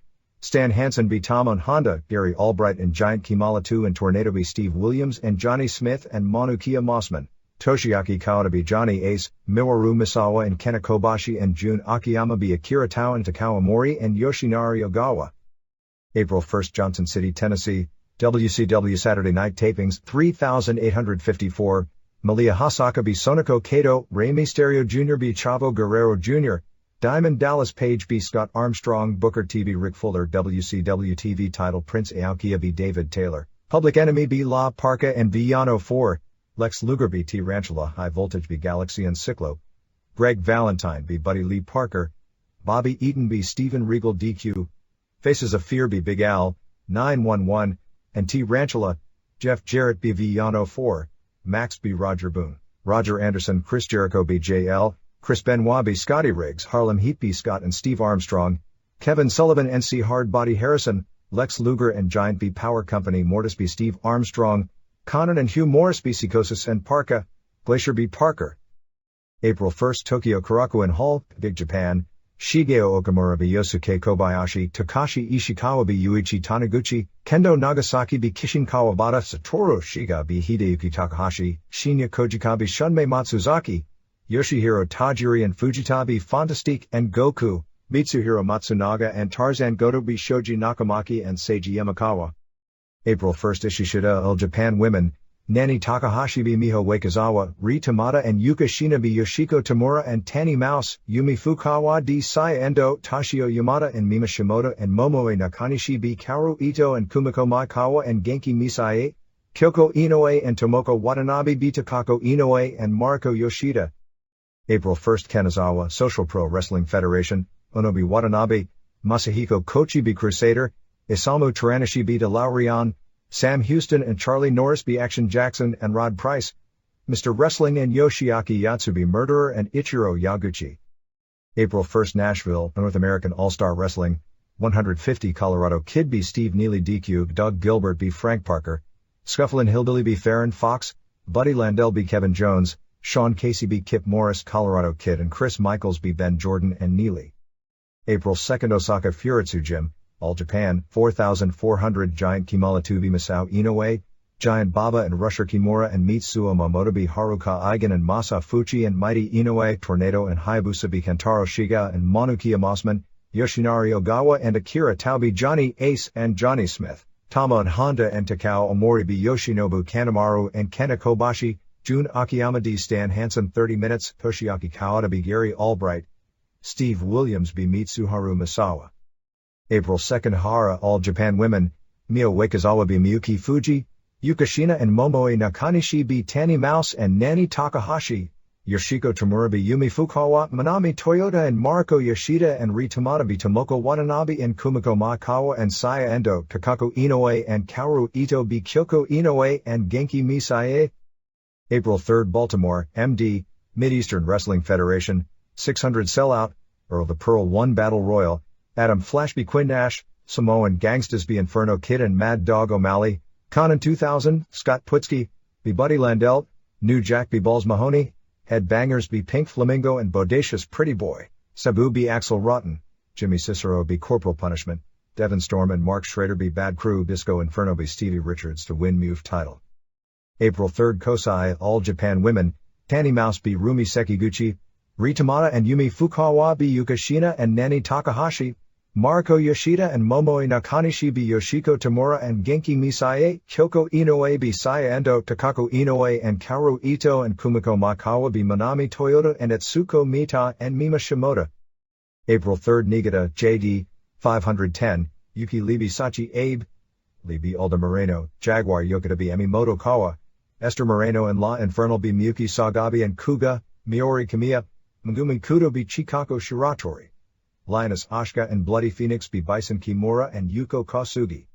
Stan Hansen B Tamon Honda, Gary Albright and Giant Kimala 2 and Tornado B Steve Williams and Johnny Smith and Manukia Mossman, Toshiaki Kawada B Johnny Ace, Miwaru Misawa and Kena Kobashi and Jun Akiyama B Akira Tao and Takao Mori and Yoshinari Ogawa. April 1 Johnson City, Tennessee, WCW Saturday Night Tapings 3854, Malia Hasaka B Sonoko Kato, Rey Mysterio Jr. B Chavo Guerrero Jr., Diamond Dallas Page B Scott Armstrong Booker TV Rick Fuller WCW TV title Prince Aokia B David Taylor, Public Enemy B La Parka and Villano 4, Lex Luger B T Rantula High Voltage B Galaxy and Cyclo, Greg Valentine B Buddy Lee Parker, Bobby Eaton B Steven Regal DQ, Faces of Fear B Big Al, 911, and T Rantula, Jeff Jarrett B Villano 4, Max B Roger Boone, Roger Anderson Chris Jericho B JL, Chris Benoit B Scotty Riggs Harlem Heat B Scott and Steve Armstrong, Kevin Sullivan NC Hardbody Harrison, Lex Luger and Giant B Power Company Mortis B Steve Armstrong, Conan and Hugh Morris B Psychosis and Parka, Glacier B Parker. April 1 Tokyo Karaku and Hall, Big Japan, Shigeo Okamura B Yosuke Kobayashi, Takashi Ishikawa B Yuichi Taniguchi, Kendo Nagasaki B Kishin Kawabata, Satoru Shiga B Hideyuki Takahashi, Shinya Kojika B Shunmei Matsuzaki, Yoshihiro Tajiri and Fujita B Fantastique and Goku, Mitsuhiro Matsunaga and Tarzan Goto B Shoji Nakamaki and Seiji Yamakawa. April 1 Ishishida All Japan Women, Nani Takahashi B Miho Wakizawa, Ri Tamada and Yuka Shina B Yoshiko Tamura and Tanny Mouse, Yumi Fukawa D Saya Endo, Tashio Yamada and Mima Shimoda and Momoe Nakanishi B Kaoru Ito and Kumiko Maikawa and Genki Misae, Kyoko Inoue and Tomoko Watanabe B Takako Inoue and Mariko Yoshida. April 1 Kanazawa Social Pro Wrestling Federation, Onobi Watanabe, Masahiko Kochi B Crusader, Isamu Taranishi B DeLaurian, Sam Houston and Charlie Norris B Action Jackson and Rod Price, Mr. Wrestling and Yoshiaki Yatsubi Murderer and Ichiro Yaguchi. April 1 Nashville, North American All-Star Wrestling, 150 Colorado Kid B Steve Neely DQ Doug Gilbert B Frank Parker, Scufflin' Hillbilly B Farron Fox, Buddy Landell B Kevin Jones, Sean Casey B Kip Morris Colorado Kid and Chris Michaels B Ben Jordan and Neely. April 2 Osaka Furitsu Gym, All Japan, 4,400 Giant Kimala 2 B Masao Inoue, Giant Baba and Rusher Kimura and Mitsuo Momota B Haruka Eigen and Masa Fuchi and Mighty Inoue Tornado and Hayabusa B Kantaro Shiga and Manukia Mossman, Yoshinari Ogawa and Akira Tao B Johnny Ace and Johnny Smith, Tama and Honda and Takao Omori B Yoshinobu Kanemaru and Kena Kobashi, Jun Akiyama D Stan Hansen 30 minutes, Toshiaki Kawada B Gary Albright, Steve Williams B Mitsuharu Misawa. April 2 Hara All Japan Women, Mio Wakizawa B Miyuki Fuji, Yukashina and Momoe Nakanishi B Tanny Mouse and Nani Takahashi, Yoshiko Tamura B Yumi Fukawa, Manami Toyota and Mariko Yoshida and Ri Tamada B Tomoko Watanabe and Kumiko Maikawa and Saya Endo, Takako Inoue and Kaoru Ito B Kyoko Inoue and Genki Misae. April 3 Baltimore, MD, Mid-Eastern Wrestling Federation, 600 Sellout, Earl the Pearl 1 Battle Royal, Adam Flash B Quinn Nash, Samoan Gangstas B Inferno Kid and Mad Dog O'Malley, Conan 2000, Scott Putski, B Buddy Landell, New Jack B Balls Mahoney, Headbangers B Pink Flamingo and Bodacious Pretty Boy, Sabu B Axel Rotten, Jimmy Cicero B Corporal Punishment, Devin Storm and Mark Schrader B Bad Crew Disco Inferno B Stevie Richards to win MUF title. April 3 Kosai All Japan Women, Tanny Mouse B Rumi Sekiguchi, Ri Tamada and Yumi Fukawa B Yukashina and Nani Takahashi, Mariko Yoshida and Momoe Nakanishi B Yoshiko Tamura and Genki Misae, Kyoko Inoue B Saya Endo, Takako Inoue and Kaoru Ito and Kumiko Maikawa B Manami Toyota and Etsuko Mita and Mima Shimoda. April 3 Niigata, JD, 510, Yuki Libi Sachi Abe, Libi Alda Moreno, Jaguar Yokota B Emi Motokawa, Esther Moreno and La Infernal B Miyuki Sagabi and Kuga, Miori Kamiya, Megumi Kudo B Chikako Shiratori, Lioness Ashka and Bloody Phoenix B Bison Kimura and Yuko Kasugi.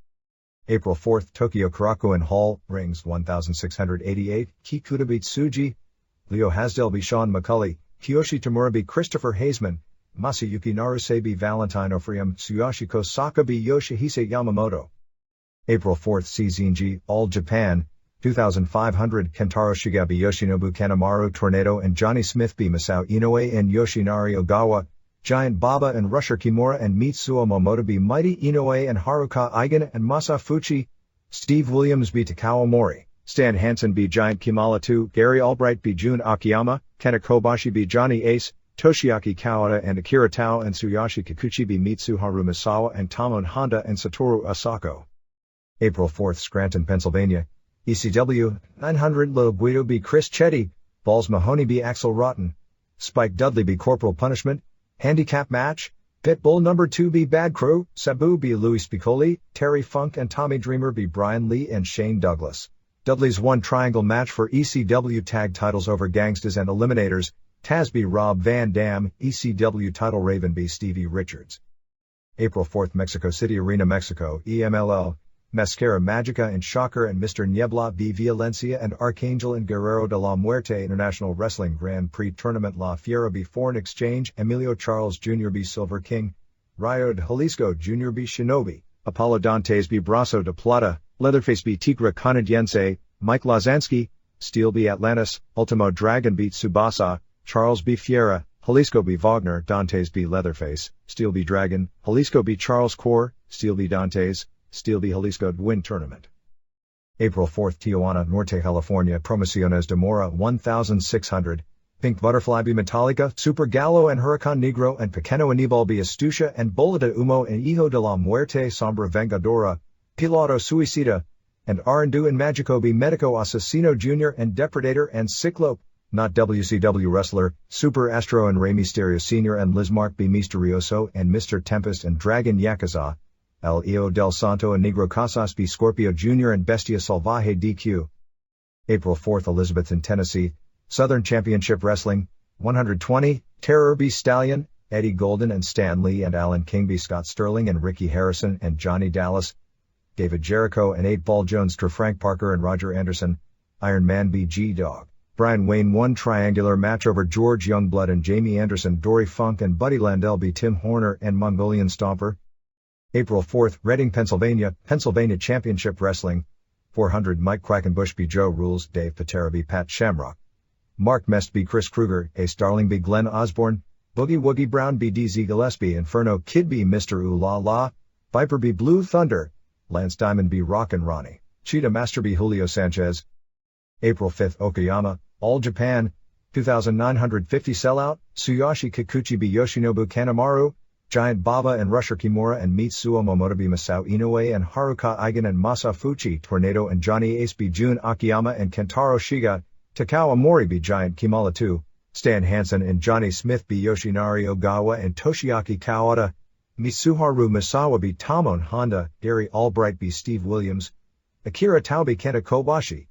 April 4th, Tokyo Korakuen Hall, rings 1688, Kikuta beat Tsuji, Leo Hasdell beat Sean McCulley, Kiyoshi Tamura beat Christopher Haseman, Masayuki Naruse beat Valentino Frium, Tsuyoshi Kosaka beat Yoshihise Yamamoto. April 4th, Seizenji, All Japan, 2500, Kentaro Shiga beat Yoshinobu Kanemaru, Tornado and Johnny Smith beat Masao Inoue and Yoshinari Ogawa, Giant Baba and Rusher Kimura and Mitsuo Momota beat Mighty Inoue and Haruka Eigen and Masafuchi, Steve Williams beat Takao Mori, Stan Hansen beat Giant Kimala 2, Gary Albright beat Jun Akiyama, Kenta Kobashi beat Johnny Ace, Toshiaki Kawada and Akira Tao and Tsuyoshi Kikuchi beat Mitsuharu Misawa and Tamon Honda and Satoru Asako. April 4th, Scranton, Pennsylvania, ECW, 900, Lil Guido beat Chris Chetty, Balls Mahoney beat Axel Rotten, Spike Dudley beat Corporal Punishment, Handicap match, Pitbull No. 2 beat Bad Crew, Sabu beat Louis Spicolli, Terry Funk and Tommy Dreamer beat Brian Lee and Shane Douglas. Dudley's won triangle match for ECW tag titles over Gangstas and Eliminators, Taz beat Rob Van Dam, ECW title Raven beat Stevie Richards. April 4th, Mexico City Arena, Mexico, EMLL, Mascara Magica and Shocker and Mr. Niebla beat Violencia and Archangel and Guerrero de la Muerte. International Wrestling Grand Prix Tournament, La Fiera beat Foreign Exchange, Emilio Charles Jr. beat Silver King, Rayo de Jalisco Jr. beat Shinobi, Apollo Dantes beat Brazo de Plata, Leatherface beat Tigra Canadiense, Mike Lazansky, Steel beat Atlantis, Ultimo Dragon beat Tsubasa, Charles beat Fiera, Jalisco beat Wagner, Dantes beat Leatherface, Steel beat Dragon, Jalisco beat Charles Core, Steel beat Dantes, Steel beat Jalisco to win tournament. April 4th, Tijuana, Norte, California, Promociones de Mora 1600, Pink Butterfly beat Metallica, Super Gallo and Huracan Negro and Pequeño Anibal beat Astucia and Bola de Humo and Hijo de la Muerte, Sombra Vengadora, Piloto Suicida, and Arandu and Magico beat Medico Asesino Jr. and Depredator and Cyclope, not WCW wrestler, Super Astro and Rey Mysterio Sr. and Lizmark beat Misterioso and Mr. Tempest and Dragon Yakuza, El Io del Santo and Negro Casas beat Scorpio Jr. and Bestia Salvaje DQ. April 4th, Elizabethton, Tennessee, Southern Championship Wrestling, 120, Terror beat Stallion, Eddie Golden and Stan Lee and Alan King beat Scott Sterling and Ricky Harrison and Johnny Dallas, David Jericho and 8-Ball Jones to Frank Parker and Roger Anderson, Iron Man beat G-Dog, Brian Wayne won triangular match over George Youngblood and Jamie Anderson, Dory Funk and Buddy Landell beat Tim Horner and Mongolian Stomper. April 4th, Reading, Pennsylvania, Pennsylvania Championship Wrestling, 400, Mike Quackenbush beat Joe Rules, Dave Patera beat Pat Shamrock, Mark Mest beat Chris Kruger, Ace Darling beat Glenn Osborne, Boogie Woogie Brown beat DZ Gillespie, Inferno Kid beat Mr. Ooh La La, Viper beat Blue Thunder, Lance Diamond beat Rockin' Ronnie, Cheetah Master beat Julio Sanchez. April 5th, Okayama, All Japan, 2950 sellout, Tsuyoshi Kikuchi beat Yoshinobu Kanemaru, Giant Baba and Rusher Kimura and Mitsuo Momota beat Masao Inoue and Haruka Eigen and Masafuchi, Tornado and Johnny Ace beat Jun Akiyama and Kentaro Shiga, Takao Mori beat Giant Kimala 2, Stan Hansen and Johnny Smith beat Yoshinari Ogawa and Toshiaki Kawada, Mitsuharu Misawa beat Tamon Honda, Gary Albright beat Steve Williams, Akira Tao beat Kenta Kobashi.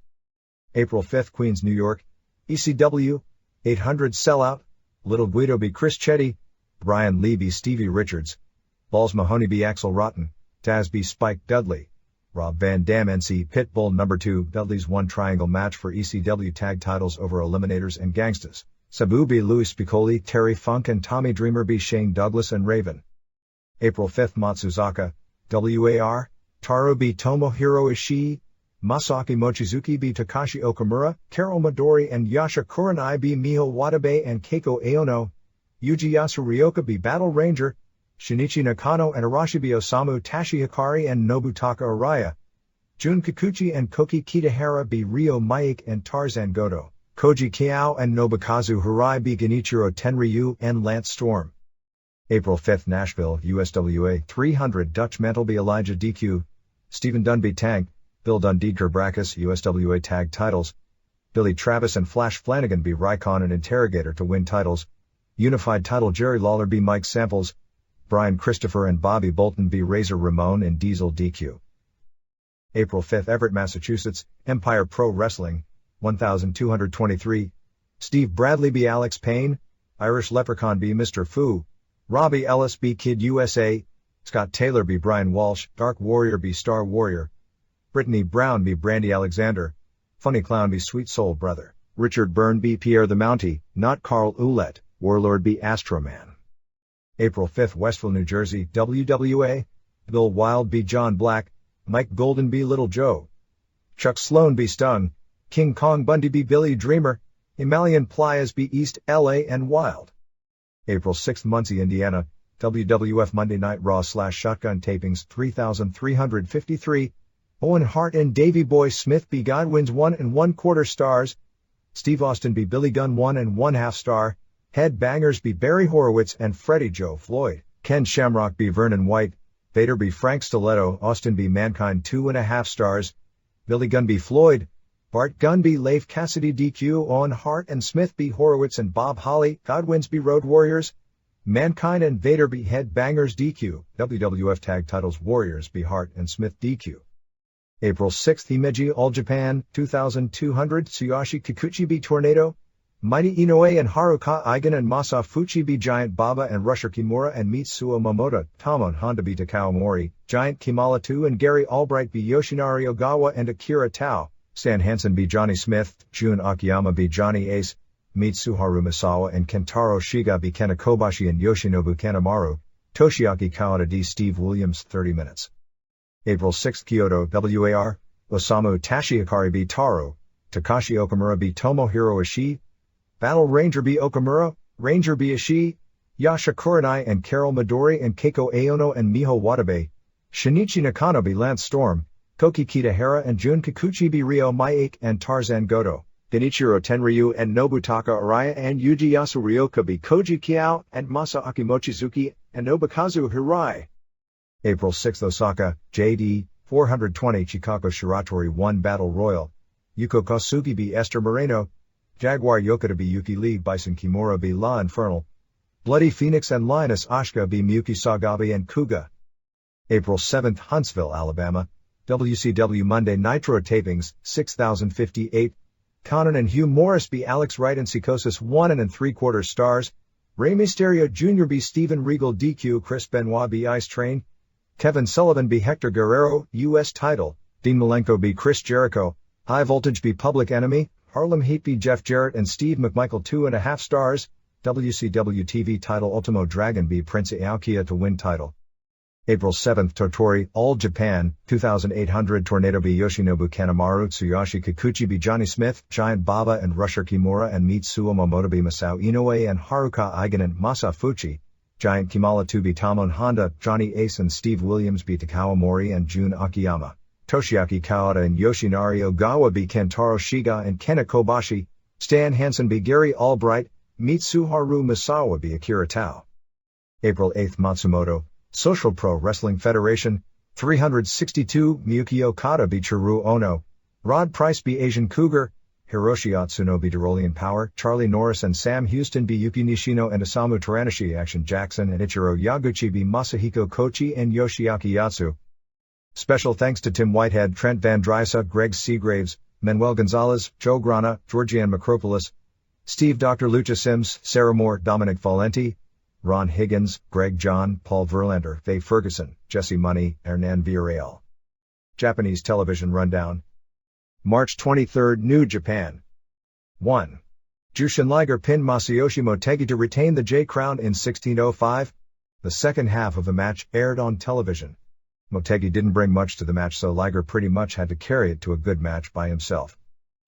April 5th, Queens, New York, ECW, 800 sellout, Little Guido beat Chris Chetty, Brian Lee beat Stevie Richards, Balls Mahoney beat Axel Rotten, Taz beat Spike Dudley, Rob Van Dam NC Pitbull No. 2, Dudley's won triangle match for ECW tag titles over Eliminators and Gangstas, Sabu beat Louis Spicolli, Terry Funk and Tommy Dreamer beat Shane Douglas and Raven. April 5th, Matsuzaka, WAR, Taro beat Tomohiro Ishii, Masaki Mochizuki beat Takashi Okamura, Carol Midori and Yasha Kurenai beat Miho Watabe and Keiko Aono, Yuji Yasurioka beat Battle Ranger, Shinichi Nakano and Arashi beat Osamu Tashi Hikari and Nobutaka Araya, Jun Kikuchi and Koki Kitahara beat Ryo Mike and Tarzan Goto, Koji Kiao and Nobukazu Hirai beat Genichiro Tenryu and Lance Storm. April 5th, Nashville, USWA, 300, Dutch Mantle beat Elijah DQ, Stephen Dunn beat Tank, Bill Dundee Brackus, USWA tag titles, Billy Travis and Flash Flanagan beat Rycon and Interrogator to win titles, Unified title Jerry Lawler beat Mike Samples, Brian Christopher and Bobby Bolton beat Razor Ramon and Diesel DQ. April 5th, Everett, Massachusetts, Empire Pro Wrestling, 1223, Steve Bradley beat Alex Payne, Irish Leprechaun beat Mr. Fu, Robbie Ellis beat Kid USA, Scott Taylor beat Brian Walsh, Dark Warrior beat Star Warrior, Brittany Brown b. Brandy Alexander, Funny Clown b. Sweet Soul Brother, Richard Byrne b. Pierre the Mountie, Not Carl Ouellette, Warlord b. Astroman. April 5, Westville, New Jersey, WWA, Bill Wild b. John Black, Mike Golden b. Little Joe, Chuck Sloan b. Stung, King Kong Bundy b. Billy Dreamer, Emalian Plias b. East LA and Wild. April 6, Muncie, Indiana, WWF Monday Night Raw / Shotgun Tapings 3353, Owen Hart and Davey Boy Smith b. Godwin's 1 1/4 stars, Steve Austin b. Billy Gunn 1 1/2 star, Head Bangers b. Barry Horowitz and Freddie Joe Floyd, Ken Shamrock b. Vernon White, Vader b. Frank Stiletto, Austin b. Mankind 2 1/2 stars, Billy Gunn b. Floyd, Bart Gunn b. Leif Cassidy DQ, Owen Hart and Smith b. Horowitz and Bob Holly, Godwin's b. Road Warriors, Mankind and Vader b. Head Bangers DQ, WWF Tag Titles Warriors b. Hart and Smith DQ. April 6, Himeji All Japan, 2200, Tsuyoshi Kikuchi b. Tornado, Mighty Inoue and Haruka Eigen and Masa Fuchi b. Giant Baba and Rusher Kimura and Mitsuo Momota, Tamon Honda b. Takao Mori, Giant Kimala 2 and Gary Albright b. Yoshinari Ogawa and Akira Tao, Stan Hansen b. Johnny Smith, Jun Akiyama b. Johnny Ace, Mitsuharu Misawa and Kentaro Shiga b. Kena Kobashi and Yoshinobu Kanemaru, Toshiaki Kawada d. Steve Williams 30 minutes. April 6, Kyoto WAR, Osamu Tashiakari b. Taro, Takashi Okamura b. Tomohiro Ishii, Battle Ranger b. Okamura, Ranger b. Ishii, Yasha Kurenai and Carol Midori and Keiko Aono and Miho Watabe, Shinichi Nakano b. Lance Storm, Koki Kitahara and Jun Kikuchi b. Ryo Maiake and Tarzan Goto, Genichiro Tenryu and Nobutaka Araya and Yuji Yasuryoka b. Koji Kiao and Masaaki Mochizuki and Nobukazu Hirai. April 6, Osaka, JD, 420 Chikako Shiratori 1 Battle Royal, Yuko Kosugi b. Esther Moreno, Jaguar Yokota b. Yuki Lee Bison Kimura b. La Infernal, Bloody Phoenix and Lioness Ashka b. Miyuki Sagabe and Kuga. April 7, Huntsville, Alabama, WCW Monday Nitro Tapings, 6058, Conan and Hugh Morris b. Alex Wright and Psychosis 1 3/4 stars, Rey Mysterio Jr. b. Steven Regal DQ, Chris Benoit b. Ice Train, Kevin Sullivan b. Hector Guerrero, U.S. title, Dean Malenko b. Chris Jericho, High Voltage b. Public Enemy, Harlem Heat b. Jeff Jarrett and Steve McMichael 2 1/2 stars, WCW TV title Ultimo Dragon b. Prince Aokiya to win title. April 7, Totori, All Japan, 2800 Tornado b. Yoshinobu Kanemaru, Tsuyoshi Kikuchi b. Johnny Smith, Giant Baba and Rusher Kimura and Mitsuo Momota b. Masao Inoue and Haruka Eigen and Masa Fuchi, Giant Kimala 2 b. Tamon Honda, Johnny Ace and Steve Williams b. Takao Mori and Jun Akiyama, Toshiaki Kawada and Yoshinari Ogawa b. Kentaro Shiga and Kena Kobashi, Stan Hansen b. Gary Albright, Mitsuharu Misawa b. Akira Tao. April 8, Matsumoto, Social Pro Wrestling Federation, 362 Miyuki Okada b. Chirou Ono, Rod Price b. Asian Cougar, Hiroshi Atsuno b. Derolian Power, Charlie Norris and Sam Houston b. Yuki Nishino and Osamu Teranishi Action Jackson and Ichiro Yaguchi b. Masahiko Kochi and Yoshiaki Yatsu. Special thanks to Tim Whitehead, Trent Van Drysa, Greg Seagraves, Manuel Gonzalez, Joe Grana, Georgianne Macropolis, Steve Dr. Lucha Sims, Sarah Moore, Dominic Valenti, Ron Higgins, Greg John, Paul Verlander, Faye Ferguson, Jesse Money, Hernan Villarreal. Japanese Television Rundown. March 23, New Japan. 1. Jushin Liger pinned Masayoshi Motegi to retain the J-Crown in 1605. The second half of the match aired on television. Motegi didn't bring much to the match, so Liger pretty much had to carry it to a good match by himself.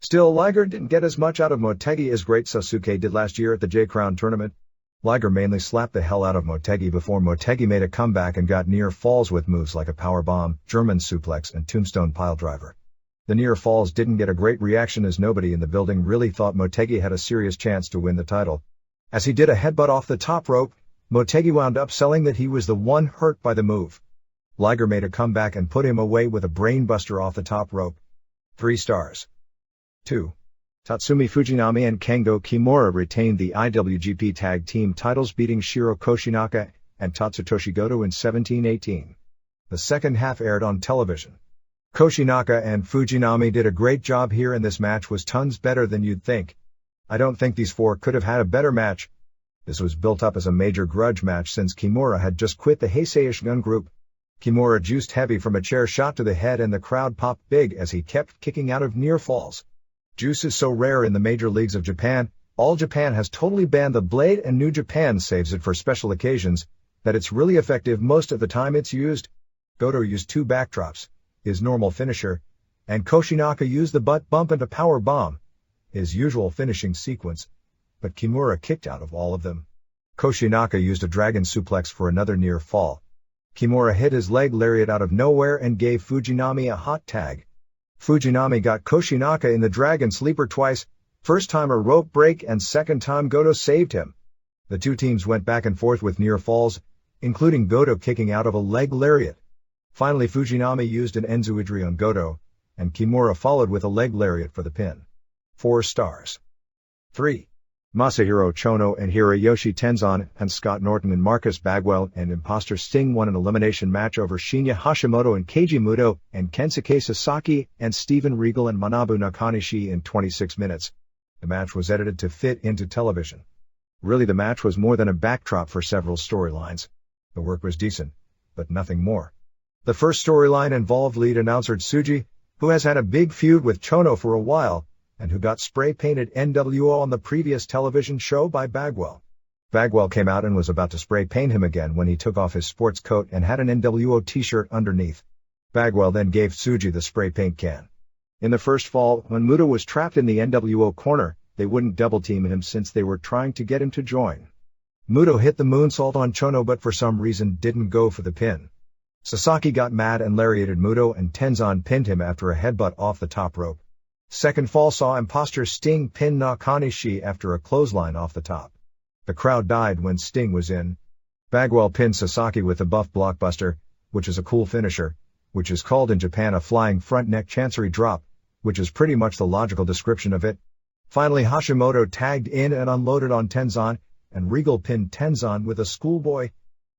Still, Liger didn't get as much out of Motegi as Great Sasuke did last year at the J-Crown tournament. Liger mainly slapped the hell out of Motegi before Motegi made a comeback and got near falls with moves like a powerbomb, German suplex and tombstone piledriver. The near falls didn't get a great reaction as nobody in the building really thought Motegi had a serious chance to win the title. As he did a headbutt off the top rope, Motegi wound up selling that he was the one hurt by the move. Liger made a comeback and put him away with a brainbuster off the top rope. 3 stars. 2. Tatsumi Fujinami and Kengo Kimura retained the IWGP Tag Team titles, beating Shiro Koshinaka and Tatsutoshi Goto in 1718. The second half aired on television. Koshinaka and Fujinami did a great job here, and this match was tons better than you'd think. I don't think these 4 could have had a better match. This was built up as a major grudge match since Kimura had just quit the Heisei Gun group. Kimura juiced heavy from a chair shot to the head and the crowd popped big as he kept kicking out of near falls. Juice is so rare in the major leagues of Japan, All Japan has totally banned the blade and New Japan saves it for special occasions, that it's really effective most of the time it's used. Goto used 2 backdrops, his normal finisher, and Koshinaka used the butt bump and a power bomb, his usual finishing sequence, but Kimura kicked out of all of them. Koshinaka used a dragon suplex for another near fall. Kimura hit his leg lariat out of nowhere and gave Fujinami a hot tag. Fujinami got Koshinaka in the dragon sleeper twice, first time a rope break and second time Goto saved him. The two teams went back and forth with near falls, including Goto kicking out of a leg lariat. Finally Fujinami used an Enzuigiri on Goto, and Kimura followed with a leg lariat for the pin. 4 stars. 3. Masahiro Chono and Hiroyoshi Tenzan and Scott Norton and Marcus Bagwell and Imposter Sting won an elimination match over Shinya Hashimoto and Keiji Muto and Kensuke Sasaki and Steven Regal and Manabu Nakanishi in 26 minutes. The match was edited to fit into television. Really, the match was more than a backdrop for several storylines. The work was decent, but nothing more. The first storyline involved lead announcer Tsuji, who has had a big feud with Chono for a while, and who got spray-painted NWO on the previous television show by Bagwell. Bagwell came out and was about to spray-paint him again when he took off his sports coat and had an NWO t-shirt underneath. Bagwell then gave Tsuji the spray paint can. In the first fall, when Muto was trapped in the NWO corner, they wouldn't double-team him since they were trying to get him to join. Muto hit the moonsault on Chono but for some reason didn't go for the pin. Sasaki got mad and lariated Muto and Tenzan pinned him after a headbutt off the top rope. Second fall saw Imposter Sting pin Nakanishi after a clothesline off the top. The crowd died when Sting was in. Bagwell pinned Sasaki with the buff blockbuster, which is a cool finisher, which is called in Japan a flying front neck chancery drop, which is pretty much the logical description of it. Finally Hashimoto tagged in and unloaded on Tenzan, and Regal pinned Tenzan with a schoolboy.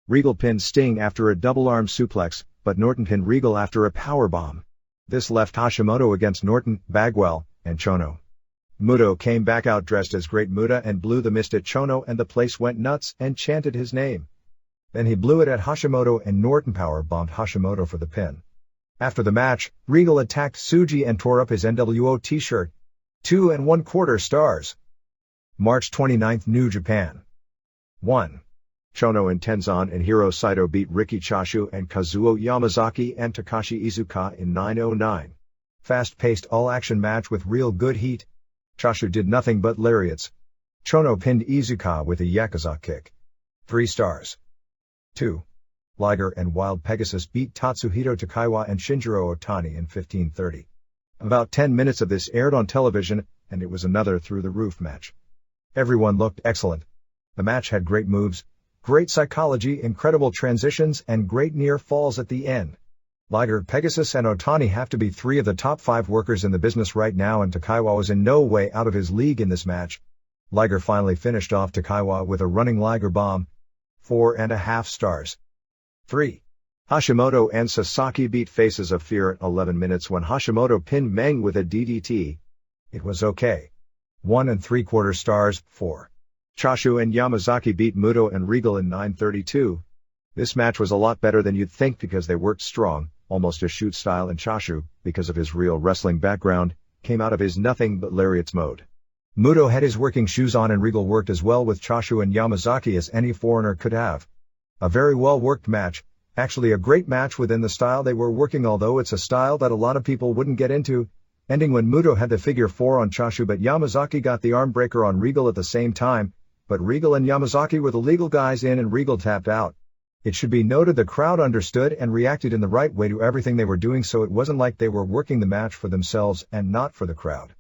Regal pinned Sting after a double-arm suplex, but Norton pinned Regal after a powerbomb. This left Hashimoto against Norton, Bagwell, and Chono. Muto came back out dressed as Great Muta and blew the mist at Chono and the place went nuts and chanted his name. Then he blew it at Hashimoto and Norton power-bombed Hashimoto for the pin. After the match, Regal attacked Tsuji and tore up his NWO t-shirt. 2 1/4 stars. March 29, New Japan. 1. Chono and Tenzan and Hiro Saito beat Riki Choshu and Kazuo Yamazaki and Takashi Iizuka in 9:09. Fast-paced all-action match with real good heat. Choshu did nothing but lariats. Chono pinned Iizuka with a Yakuza kick. 3 stars. 2. Liger and Wild Pegasus beat Tatsuhito Takaiwa and Shinjiro Otani in 15:30. About 10 minutes of this aired on television, and it was another through-the-roof match. Everyone looked excellent. The match had great moves, great psychology, incredible transitions, and great near falls at the end. Liger, Pegasus, and Otani have to be 3 of the top 5 workers in the business right now, and Takaiwa was in no way out of his league in this match. Liger finally finished off Takaiwa with a running Liger bomb. 4.5 stars. 3. Hashimoto and Sasaki beat Faces of Fear at 11 minutes when Hashimoto pinned Meng with a DDT. It was okay. 1 3/4 stars. 4. Choshu and Yamazaki beat Muto and Regal in 9:32. This match was a lot better than you'd think because they worked strong, almost a shoot style, and Choshu, because of his real wrestling background, came out of his nothing but lariats mode. Muto had his working shoes on and Regal worked as well with Choshu and Yamazaki as any foreigner could have. A very well worked match, actually a great match within the style they were working, although it's a style that a lot of people wouldn't get into, ending when Muto had the figure 4 on Choshu but Yamazaki got the arm breaker on Regal at the same time. But Regal and Yamazaki were the legal guys in and Regal tapped out. It should be noted the crowd understood and reacted in the right way to everything they were doing, so it wasn't like they were working the match for themselves and not for the crowd.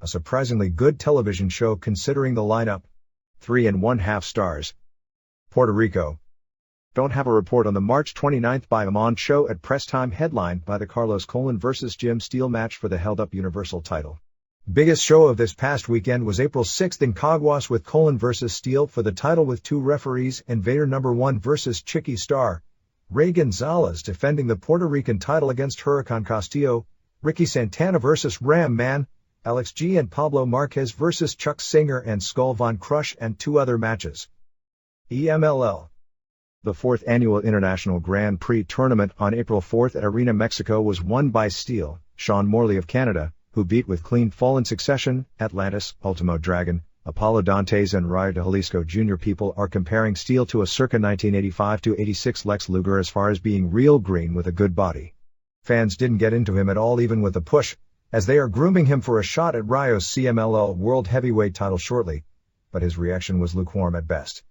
A surprisingly good television show considering the lineup. 3 1/2 stars. Puerto Rico. Don't have a report on the March 29th by Amon show at press time, headlined by the Carlos Colon vs. Jim Steele match for the held-up Universal title. Biggest show of this past weekend was April 6th in Caguas with Colon vs. Steele for the title with 2 referees, Invader No. 1 vs. Chiqui Star, Ray Gonzalez defending the Puerto Rican title against Huracan Castillo, Ricky Santana vs. Ram Man, Alex G and Pablo Marquez vs. Chuck Singer and Skull Von Crush, and 2 other matches. EMLL. The 4th Annual International Grand Prix Tournament on April 4 at Arena Mexico was won by Steel, Sean Morley of Canada, who beat with clean fall in succession, Atlantis, Ultimo Dragon, Apollo Dantes and Rayo de Jalisco Jr. People are comparing Steel to a circa 1985-86 Lex Luger as far as being real green with a good body. Fans didn't get into him at all even with the push, as they are grooming him for a shot at Rayo's CMLL World Heavyweight title shortly, but his reaction was lukewarm at best.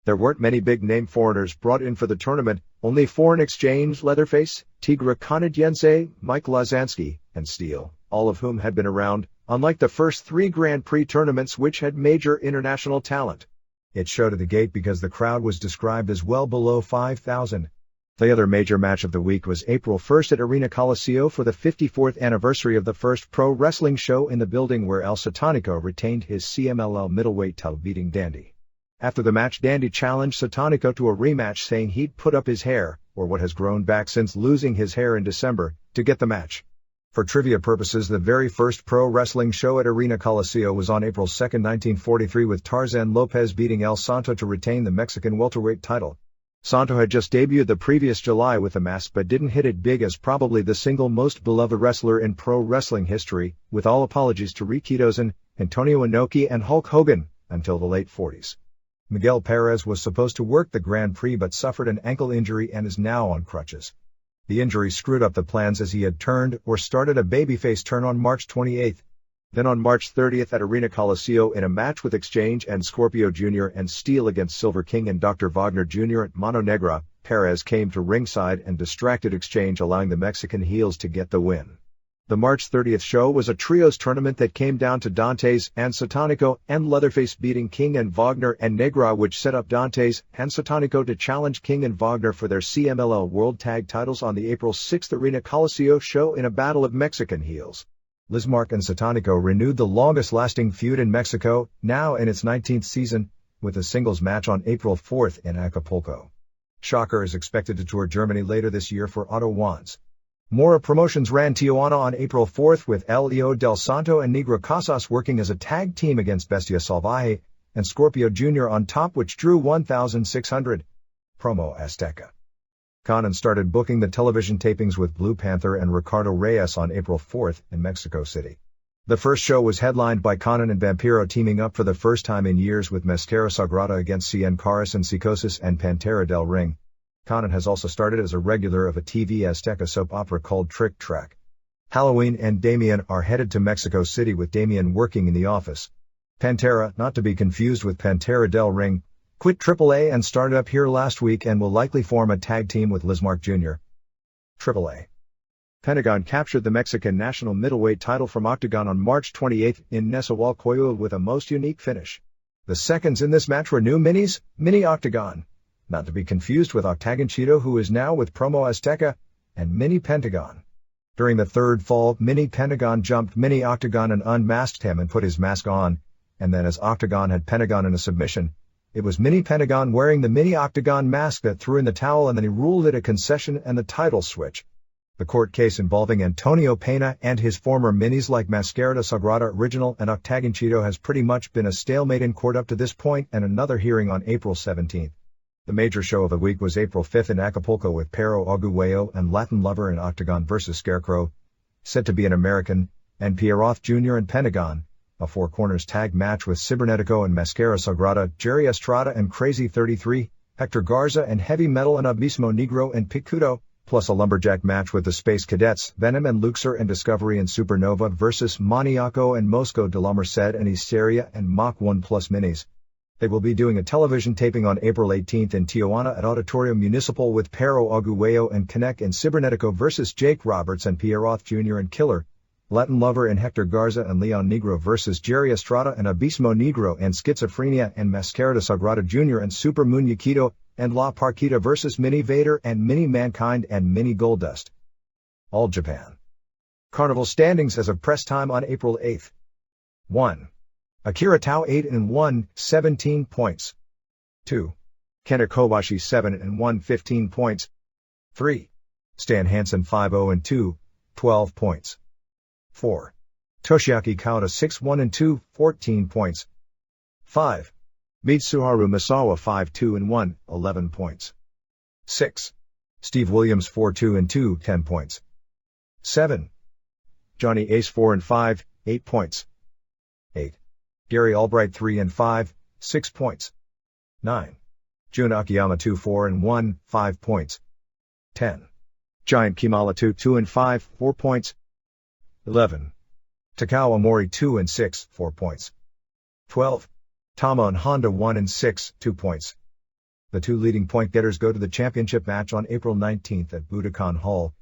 There weren't many big-name foreigners brought in for the tournament, only Foreign Exchange, Leatherface, Tigra Canadiense, Mike Lazansky, and Steel, all of whom had been around, unlike the first 3 Grand Prix tournaments which had major international talent. It showed at the gate because the crowd was described as well below 5,000. The other major match of the week was April 1 at Arena Coliseo for the 54th anniversary of the first pro wrestling show in the building, where El Satanico retained his CMLL middleweight title, beating Dandy. After the match, Dandy challenged Satanico to a rematch, saying he'd put up his hair, or what has grown back since losing his hair in December, to get the match. For trivia purposes, the very first pro wrestling show at Arena Coliseo was on April 2, 1943, with Tarzan Lopez beating El Santo to retain the Mexican welterweight title. Santo had just debuted the previous July with the mask but didn't hit it big as probably the single most beloved wrestler in pro wrestling history, with all apologies to Rikidozan, Antonio Inoki and Hulk Hogan, until the late 40s. Miguel Perez was supposed to work the Grand Prix but suffered an ankle injury and is now on crutches. The injury screwed up the plans, as he had turned or started a babyface turn on March 28. Then on March 30 at Arena Coliseo, in a match with Exchange and Scorpio Jr. and Steel against Silver King and Dr. Wagner Jr. at Mano Negra, Perez came to ringside and distracted Exchange, allowing the Mexican heels to get the win. The March 30th show was a trios tournament that came down to Dantes and Satanico and Leatherface beating King and Wagner and Negra, which set up Dantes and Satanico to challenge King and Wagner for their CMLL World Tag titles on the April 6 Arena Coliseo show in a battle of Mexican heels. Lizmark and Satanico renewed the longest-lasting feud in Mexico, now in its 19th season, with a singles match on April 4 in Acapulco. Shocker is expected to tour Germany later this year for Otto Wanz. Mora Promotions ran Tijuana on April 4 with El Hijo del Santo and Negro Casas working as a tag team against Bestia Salvaje and Scorpio Jr. on top, which drew 1,600. Promo Azteca. Conan started booking the television tapings with Blue Panther and Ricardo Reyes on April 4 in Mexico City. The first show was headlined by Conan and Vampiro teaming up for the first time in years with Mascara Sagrada against Cien Caras and Psicosis and Pantera del Ring. Conan has also started as a regular of a TV Azteca soap opera called Trick Track. Halloween and Damien are headed to Mexico City, with Damien working in the office. Pantera, not to be confused with Pantera del Ring, quit AAA and started up here last week and will likely form a tag team with Lizmark Jr. AAA. Pentagon captured the Mexican national middleweight title from Octagon on March 28 in Nezahualcóyotl with a most unique finish. The seconds in this match were new minis, Mini Octagon, not to be confused with Octagonchito, who is now with Promo Azteca, and Mini Pentagon. During the third fall, Mini Pentagon jumped Mini Octagon and unmasked him and put his mask on, and then as Octagon had Pentagon in a submission, it was Mini Pentagon wearing the Mini Octagon mask that threw in the towel, and then he ruled it a concession and the title switch. The court case involving Antonio Pena and his former minis like Mascara Sagrada Original and Octagonchito has pretty much been a stalemate in court up to this point, and another hearing on April 17. The major show of the week was April 5 in Acapulco with Pero Arguello and Latin Lover in Octagon vs. Scarecrow, said to be an American, and Pierroth Jr. and Pentagon, a Four Corners tag match with Cibernetico and Mascara Sagrada, Jerry Estrada and Crazy 33, Hector Garza and Heavy Metal and Abismo Negro and Picudo, plus a lumberjack match with the Space Cadets, Venom and Luxor and Discovery and Supernova vs. Maniaco and Mosco de la Merced and Hysteria and Mach 1 Plus Minis. They will be doing a television taping on April 18 in Tijuana at Auditorio Municipal with Pero Arguello and Connect and Cibernetico vs. Jake Roberts and Pierroth Jr. and Killer, Latin Lover and Hector Garza and Leon Negro vs. Jerry Estrada and Abismo Negro and Schizophrenia and Mascara Sagrada Jr. and Super Muñequito and La Parquita vs. Mini Vader and Mini Mankind and Mini Goldust. All Japan. Carnival standings as of press time on April 8. 1. Akira Tao 8-1, 17 points. 2. Kenta Kobashi 7-1, 15 points. 3. Stan Hansen 5-0-2, 12 points. 4. Toshiaki Kauda 6-1-2, 14 points. 5. Mitsuharu Misawa 5-2-1, 11 points. 6. Steve Williams 4-2 and 2, 10 points. 7. Johnny Ace 4 and 5, 8 points. 8. Gary Albright 3 and 5, 6 points. 9. Jun Akiyama 2-4 and 1, 5 points. 10. Giant Kimala 2-2 and 5, 4 points. 11. Takao Mori 2 and 6, 4 points. 12. Tama and Honda 1 and 6, 2 points. The two leading point getters go to the championship match on April 19th at Budokan Hall.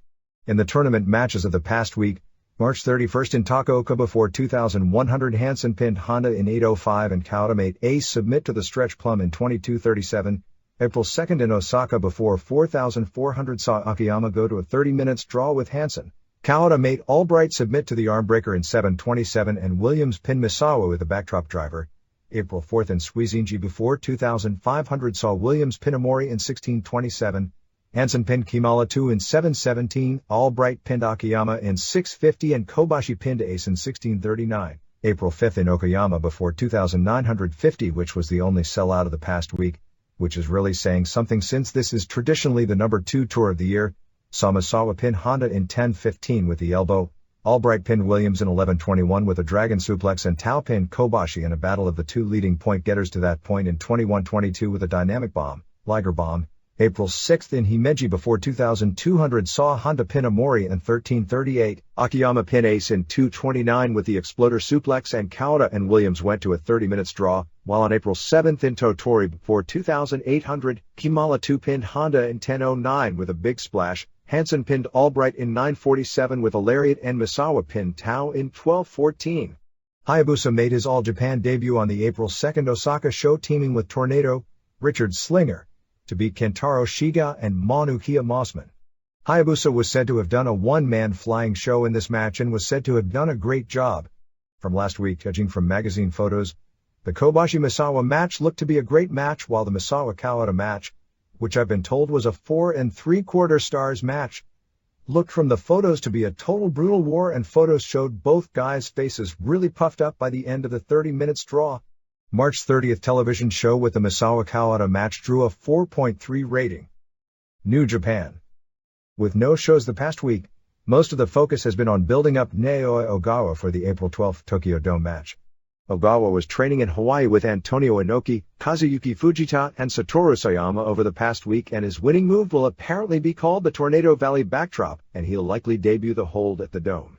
In the tournament matches of the past week, March 31st in Takaoka before 2,100 Hansen pinned Honda in 8:05 and Kawada made Ace submit to the Stretch Plum in 22:37. April 2nd in Osaka before 4,400 saw Akiyama go to a 30 minutes draw with Hansen. Kawada made Albright submit to the armbreaker in 7:27 and Williams pinned Misawa with a backdrop driver. April 4th in Suizinji before 2,500 saw Williams pin Omori in 16:27. Hansen pinned Kimala 2 in 7:17, Albright pinned Akiyama in 6:50 and Kobashi pinned Ace in 16:39. April 5th in Okayama before 2,950, which was the only sellout of the past week, which is really saying something since this is traditionally the number 2 tour of the year, saw Misawa pin Honda in 10:15 with the elbow. Albright pinned Williams in 11:21 with a dragon suplex and Tao pinned Kobashi in a battle of the two leading point getters to that point in 21:22 with a dynamic bomb, Liger bomb. April 6th in Himeji before 2,200 saw Honda pin Omori in 13:38, Akiyama pin Ace in 2:29 with the exploder suplex and Kawada and Williams went to a 30 minutes draw, while on April 7th in Totori before 2,800, Kimala 2 pinned Honda in 10:09 with a big splash. Hansen pinned Albright in 9:47 with a lariat and Misawa pinned Tao in 12:14. Hayabusa made his All Japan debut on the April 2nd Osaka show teaming with Tornado, Richard Slinger, to beat Kentaro Shiga and Manukia Mossman. Hayabusa was said to have done a one-man flying show in this match and was said to have done a great job. From last week, judging from magazine photos, the Kobashi-Misawa match looked to be a great match while the Misawa-Kawada match, which I've been told was a 4 3/4 stars match, looked from the photos to be a total brutal war and photos showed both guys' faces really puffed up by the end of the 30 minutes draw. March 30th television show with the Misawa-Kawada match drew a 4.3 rating. New Japan. With no shows the past week, most of the focus has been on building up Naoya Ogawa for the April 12th Tokyo Dome match. Ogawa was training in Hawaii with Antonio Inoki, Kazuyuki Fujita, and Satoru Sayama over the past week, and his winning move will apparently be called the Tornado Valley Backdrop, and he'll likely debut the hold at the Dome.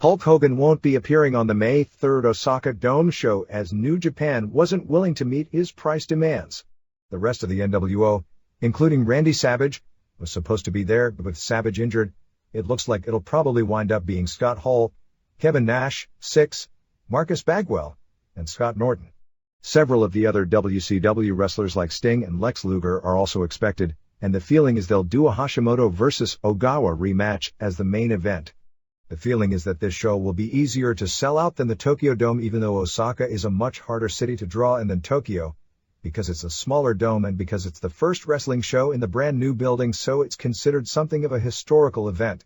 Hulk Hogan won't be appearing on the May 3rd Osaka Dome show as New Japan wasn't willing to meet his price demands. The rest of the NWO, including Randy Savage, was supposed to be there, but with Savage injured, it looks like it'll probably wind up being Scott Hall, Kevin Nash, Six, Marcus Bagwell, and Scott Norton. Several of the other WCW wrestlers like Sting and Lex Luger are also expected, and the feeling is they'll do a Hashimoto vs. Ogawa rematch as the main event. The feeling is that this show will be easier to sell out than the Tokyo Dome, even though Osaka is a much harder city to draw in than Tokyo, because it's a smaller dome and because it's the first wrestling show in the brand new building, so it's considered something of a historical event.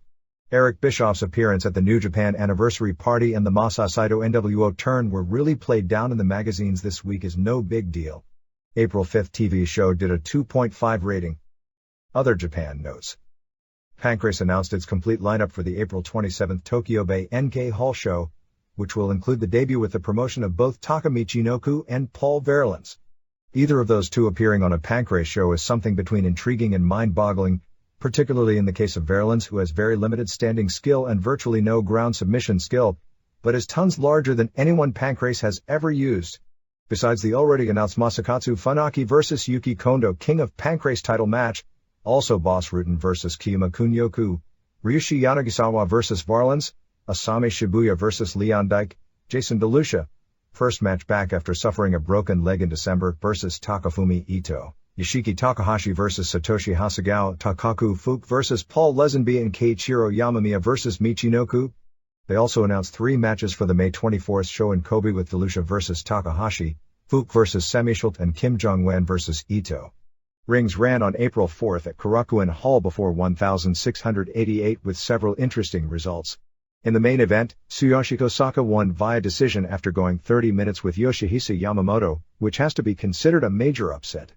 Eric Bischoff's appearance at the New Japan anniversary party and the Masa Saito NWO turn were really played down in the magazines this week is no big deal. April 5th TV show did a 2.5 rating. Other Japan notes. Pancrase announced its complete lineup for the April 27th Tokyo Bay NK Hall show, which will include the debut with the promotion of both Taka Michinoku and Paul Verlins. Either of those two appearing on a Pancrase show is something between intriguing and mind-boggling, particularly in the case of Verlins, who has very limited standing skill and virtually no ground submission skill, but is tons larger than anyone Pancrase has ever used. Besides the already announced Masakatsu Funaki vs. Yuki Kondo King of Pancrase title match, also Boss Rutan vs. Kiyama Kunyoku, Ryushi Yanagisawa vs. Varlins, Asami Shibuya vs. Leon Dyke, Jason DeLucia, first match back after suffering a broken leg in December vs. Takafumi Ito, Yoshiki Takahashi vs. Satoshi Hasegawa, Takaku Fuke vs. Paul Lesenby and Keiichiro Yamamiya vs. Michinoku. They also announced 3 matches for the May 24th show in Kobe with DeLucia vs. Takahashi, Fuke vs. Semishult and Kim Jong-wen vs. Ito. Rings ran on April 4th at Korakuen Hall before 1,688 with several interesting results. In the main event, Tsuyoshi Kosaka won via decision after going 30 minutes with Yoshihisa Yamamoto, which has to be considered a major upset.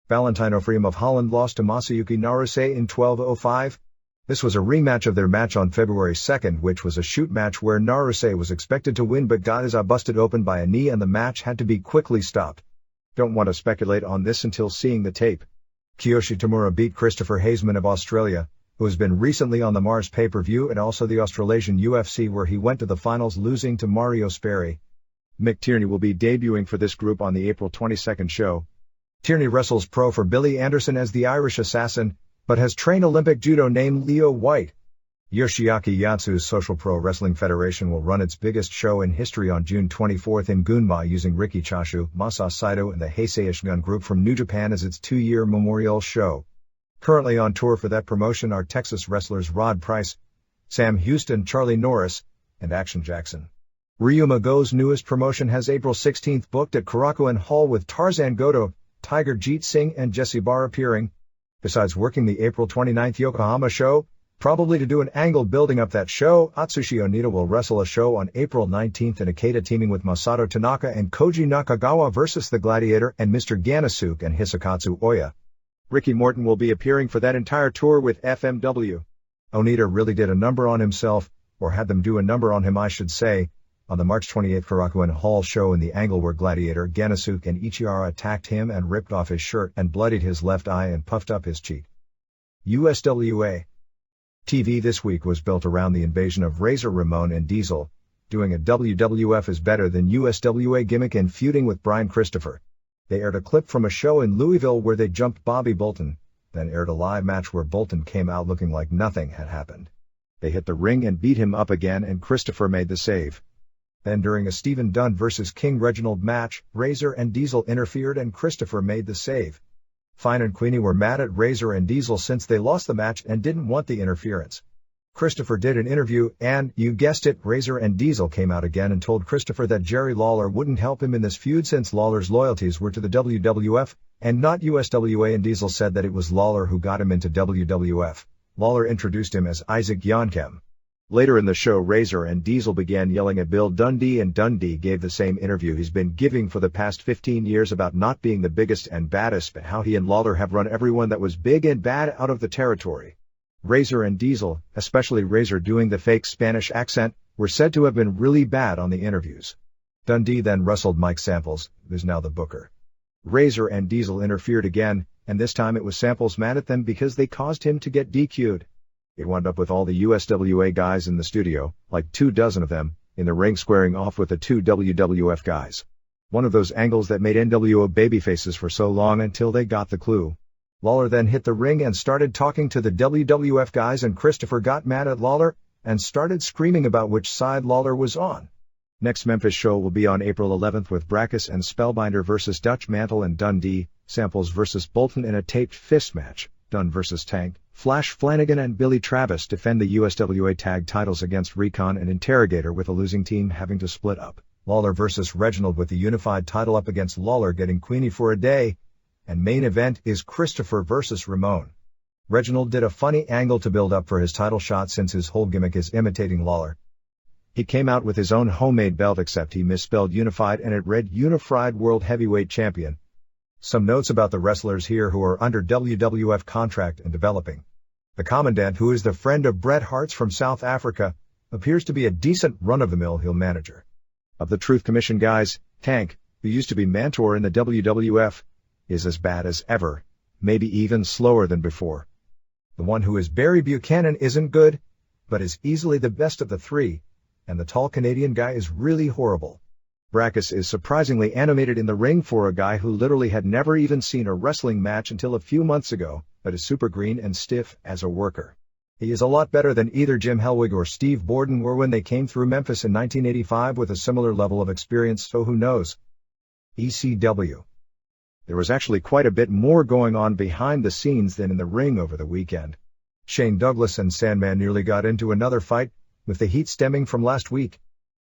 Valentino Freem of Holland lost to Masayuki Naruse in 12:05. This was a rematch of their match on February 2nd, which was a shoot match where Naruse was expected to win but got his eye busted open by a knee and the match had to be quickly stopped. Don't want to speculate on this until seeing the tape. Kiyoshi Tamura beat Christopher Haseman of Australia, who has been recently on the Mars pay-per-view and also the Australasian UFC where he went to the finals losing to Mario Sperry. Mick Tierney will be debuting for this group on the April 22nd show. Tierney wrestles pro for Billy Anderson as the Irish Assassin, but has trained Olympic judo named Leo White. Yoshiaki Yatsu's Social Pro Wrestling Federation will run its biggest show in history on June 24th in Gunma using Riki Chashu, Masa Saito and the Heisei Ishgun group from New Japan as its 2-year memorial show. Currently on tour for that promotion are Texas wrestlers Rod Price, Sam Houston, Charlie Norris, and Action Jackson. Ryuma Go's newest promotion has April 16th booked at Korakuen Hall with Tarzan Goto, Tiger Jeet Singh and Jesse Barr appearing. Besides working the April 29th Yokohama show, probably to do an angle building up that show, Atsushi Onita will wrestle a show on April 19th in Ikeda teaming with Masato Tanaka and Koji Nakagawa versus The Gladiator and Mr. Ganasuke and Hisakatsu Oya. Ricky Morton will be appearing for that entire tour with FMW. Onita really did a number on himself, or had them do a number on him I should say, on the March 28th Korakuen Hall show in the angle where Gladiator, Ganasuke and Ichihara attacked him and ripped off his shirt and bloodied his left eye and puffed up his cheek. USWA TV this week was built around the invasion of Razor Ramon and Diesel. Doing a WWF is better than USWA gimmick and feuding with Brian Christopher. They aired a clip from a show in Louisville where they jumped Bobby Bolton, then aired a live match where Bolton came out looking like nothing had happened. They hit the ring and beat him up again and Christopher made the save. Then during a Stephen Dunn vs. King Reginald match, Razor and Diesel interfered and Christopher made the save. Fine and Queenie were mad at Razor and Diesel since they lost the match and didn't want the interference. Christopher did an interview and, you guessed it, Razor and Diesel came out again and told Christopher that Jerry Lawler wouldn't help him in this feud since Lawler's loyalties were to the WWF, and not USWA, and Diesel said that it was Lawler who got him into WWF. Lawler introduced him as Isaac Yankem. Later in the show Razor and Diesel began yelling at Bill Dundee and Dundee gave the same interview he's been giving for the past 15 years about not being the biggest and baddest but how he and Lawler have run everyone that was big and bad out of the territory. Razor and Diesel, especially Razor doing the fake Spanish accent, were said to have been really bad on the interviews. Dundee then wrestled Mike Samples, who's now the booker. Razor and Diesel interfered again, and this time it was Samples mad at them because they caused him to get DQ'd. It wound up with all the USWA guys in the studio, like 24 of them, in the ring squaring off with the 2 WWF guys. One of those angles that made NWO babyfaces for so long until they got the clue. Lawler then hit the ring and started talking to the WWF guys and Christopher got mad at Lawler, and started screaming about which side Lawler was on. Next Memphis show will be on April 11th with Brackus and Spellbinder vs. Dutch Mantle and Dundee, Samples vs. Bolton in a taped fist match, Dunn vs. Tank, Flash Flanagan and Billy Travis defend the USWA tag titles against Recon and Interrogator with a losing team having to split up. Lawler vs. Reginald with the unified title up against Lawler getting Queenie for a day. And main event is Christopher vs. Ramon. Reginald did a funny angle to build up for his title shot since his whole gimmick is imitating Lawler. He came out with his own homemade belt except he misspelled unified and it read Unified World Heavyweight Champion. Some notes about the wrestlers here who are under WWF contract and developing. The Commandant, who is the friend of Bret Hart's from South Africa, appears to be a decent run-of-the-mill heel manager. Of the Truth Commission guys, Tank, who used to be Mantor in the WWF, is as bad as ever, maybe even slower than before. The one who is Barry Buchanan isn't good, but is easily the best of the three, and the tall Canadian guy is really horrible. Brackus is surprisingly animated in the ring for a guy who literally had never even seen a wrestling match until a few months ago, but is super green and stiff as a worker. He is a lot better than either Jim Hellwig or Steve Borden were when they came through Memphis in 1985 with a similar level of experience, so who knows. ECW. There was actually quite a bit more going on behind the scenes than in the ring over the weekend. Shane Douglas and Sandman nearly got into another fight, with the heat stemming from last week.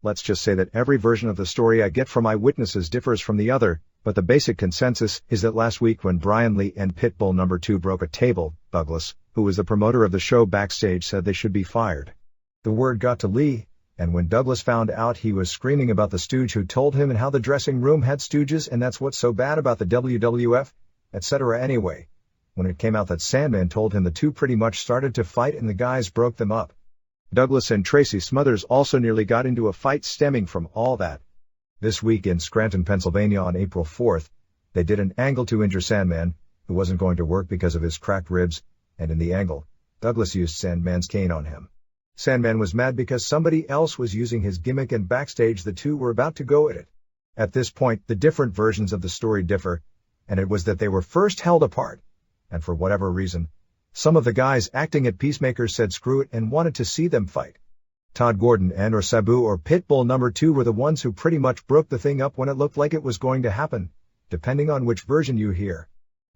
Let's just say that every version of the story I get from eyewitnesses differs from the other, but the basic consensus is that last week when Brian Lee and Pitbull No. 2 broke a table, Douglas, who was the promoter of the show backstage, said they should be fired. The word got to Lee, and when Douglas found out, he was screaming about the stooge who told him and how the dressing room had stooges and that's what's so bad about the WWF, etc. Anyway, when it came out that Sandman told him, the two pretty much started to fight and the guys broke them up. Douglas and Tracy Smothers also nearly got into a fight stemming from all that. This week in Scranton, Pennsylvania on April 4th, they did an angle to injure Sandman, who wasn't going to work because of his cracked ribs, and in the angle, Douglas used Sandman's cane on him. Sandman was mad because somebody else was using his gimmick, and backstage the two were about to go at it. At this point, the different versions of the story differ, and it was that they were first held apart, and for whatever reason, some of the guys acting at Peacemakers said screw it and wanted to see them fight. Todd Gordon and or Sabu or Pitbull number 2 were the ones who pretty much broke the thing up when it looked like it was going to happen, depending on which version you hear.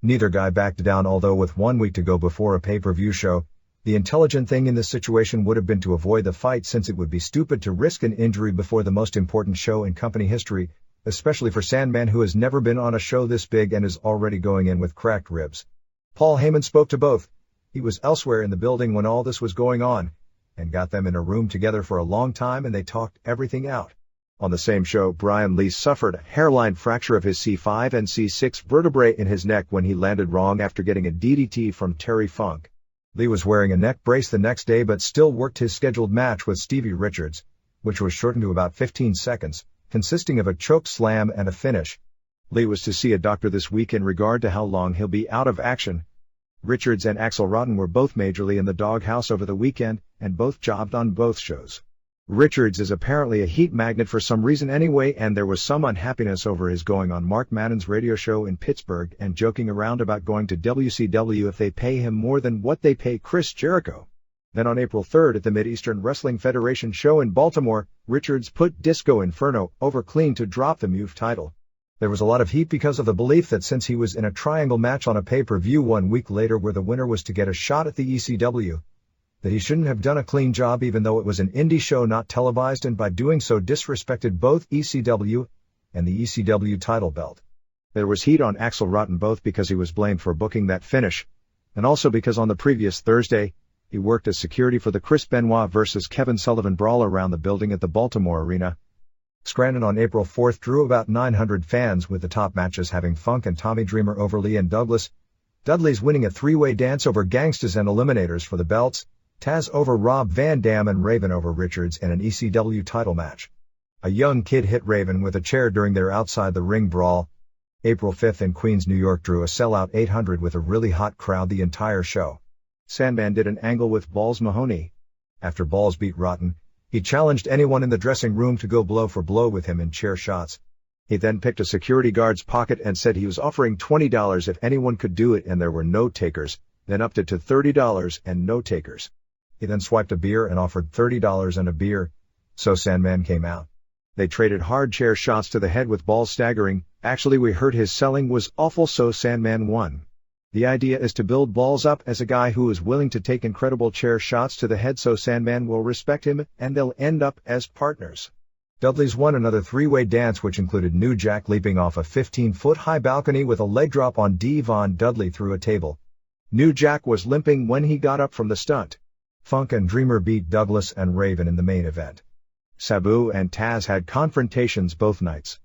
Neither guy backed down, although with 1 week to go before a pay-per-view show, the intelligent thing in this situation would have been to avoid the fight, since it would be stupid to risk an injury before the most important show in company history, especially for Sandman, who has never been on a show this big and is already going in with cracked ribs. Paul Heyman spoke to both. He was elsewhere in the building when all this was going on, and got them in a room together for a long time, and they talked everything out. On the same show, Brian Lee suffered a hairline fracture of his C5 and C6 vertebrae in his neck when he landed wrong after getting a DDT from Terry Funk. Lee was wearing a neck brace the next day but still worked his scheduled match with Stevie Richards, which was shortened to about 15 seconds, consisting of a choke slam and a finish. Lee was to see a doctor this week in regard to how long he'll be out of action. Richards and Axel Rotten were both majorly in the doghouse over the weekend, and both jobbed on both shows. Richards is apparently a heat magnet for some reason anyway, and there was some unhappiness over his going on Mark Madden's radio show in Pittsburgh and joking around about going to WCW if they pay him more than what they pay Chris Jericho. Then on April 3rd at the Mid-Eastern Wrestling Federation show in Baltimore, Richards put Disco Inferno over clean to drop the MUF title. There was a lot of heat because of the belief that since he was in a triangle match on a pay-per-view 1 week later where the winner was to get a shot at the ECW, that he shouldn't have done a clean job even though it was an indie show not televised, and by doing so disrespected both ECW and the ECW title belt. There was heat on Axel Rotten both because he was blamed for booking that finish, and also because on the previous Thursday, he worked as security for the Chris Benoit vs. Kevin Sullivan brawl around the building at the Baltimore Arena. Scranton on April 4th drew about 900 fans, with the top matches having Funk and Tommy Dreamer over Lee and Douglas, Dudley's winning a three-way dance over Gangstas and Eliminators for the belts, Taz over Rob Van Dam, and Raven over Richards in an ECW title match. A young kid hit Raven with a chair during their outside-the-ring brawl. April 5th in Queens, New York drew a sellout 800 with a really hot crowd the entire show. Sandman did an angle with Balls Mahoney. After Balls beat Rotten, he challenged anyone in the dressing room to go blow for blow with him in chair shots. He then picked a security guard's pocket and said he was offering $20 if anyone could do it, and there were no takers, then upped it to $30 and no takers. He then swiped a beer and offered $30 and a beer, so Sandman came out. They traded hard chair shots to the head with Balls staggering. Actually, we heard his selling was awful, so Sandman won. The idea is to build Balls up as a guy who is willing to take incredible chair shots to the head, so Sandman will respect him and they'll end up as partners. Dudley's won another three-way dance, which included New Jack leaping off a 15-foot-high balcony with a leg drop on Devon Dudley through a table. New Jack was limping when he got up from the stunt. Funk and Dreamer beat Douglas and Raven in the main event. Sabu and Taz had confrontations both nights.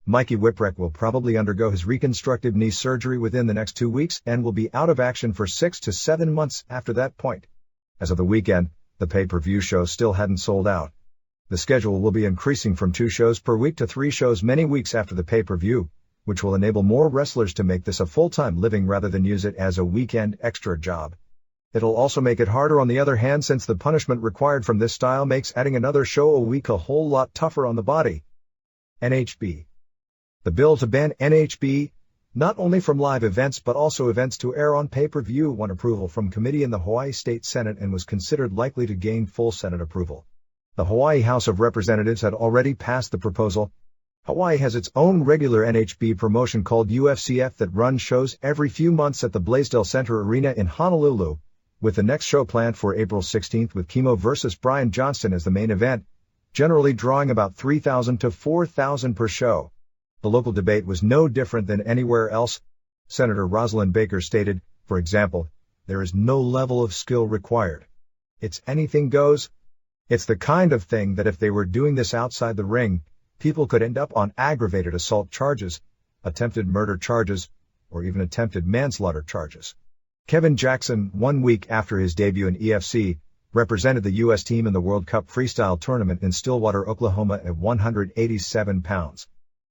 Mikey Whipwreck will probably undergo his reconstructive knee surgery within the next 2 weeks and will be out of action for 6 to 7 months after that point. As of the weekend, the pay-per-view show still hadn't sold out. The schedule will be increasing from 2 shows per week to 3 shows many weeks after the pay-per-view, which will enable more wrestlers to make this a full-time living rather than use it as a weekend extra job. It'll also make it harder on the other hand, since the punishment required from this style makes adding another show a week a whole lot tougher on the body. NHB. The bill to ban NHB, not only from live events but also events to air on pay-per-view, won approval from committee in the Hawaii State Senate and was considered likely to gain full Senate approval. The Hawaii House of Representatives had already passed the proposal. Hawaii has its own regular NHB promotion called UFCF that runs shows every few months at the Blaisdell Center Arena in Honolulu, with the next show planned for April 16th with Kimo vs. Brian Johnston as the main event, generally drawing about 3,000 to 4,000 per show. The local debate was no different than anywhere else. Senator Rosalind Baker stated, for example, there is no level of skill required. It's anything goes. It's the kind of thing that if they were doing this outside the ring, people could end up on aggravated assault charges, attempted murder charges, or even attempted manslaughter charges. Kevin Jackson, 1 week after his debut in EFC, represented the U.S. team in the World Cup Freestyle Tournament in Stillwater, Oklahoma at 187 pounds.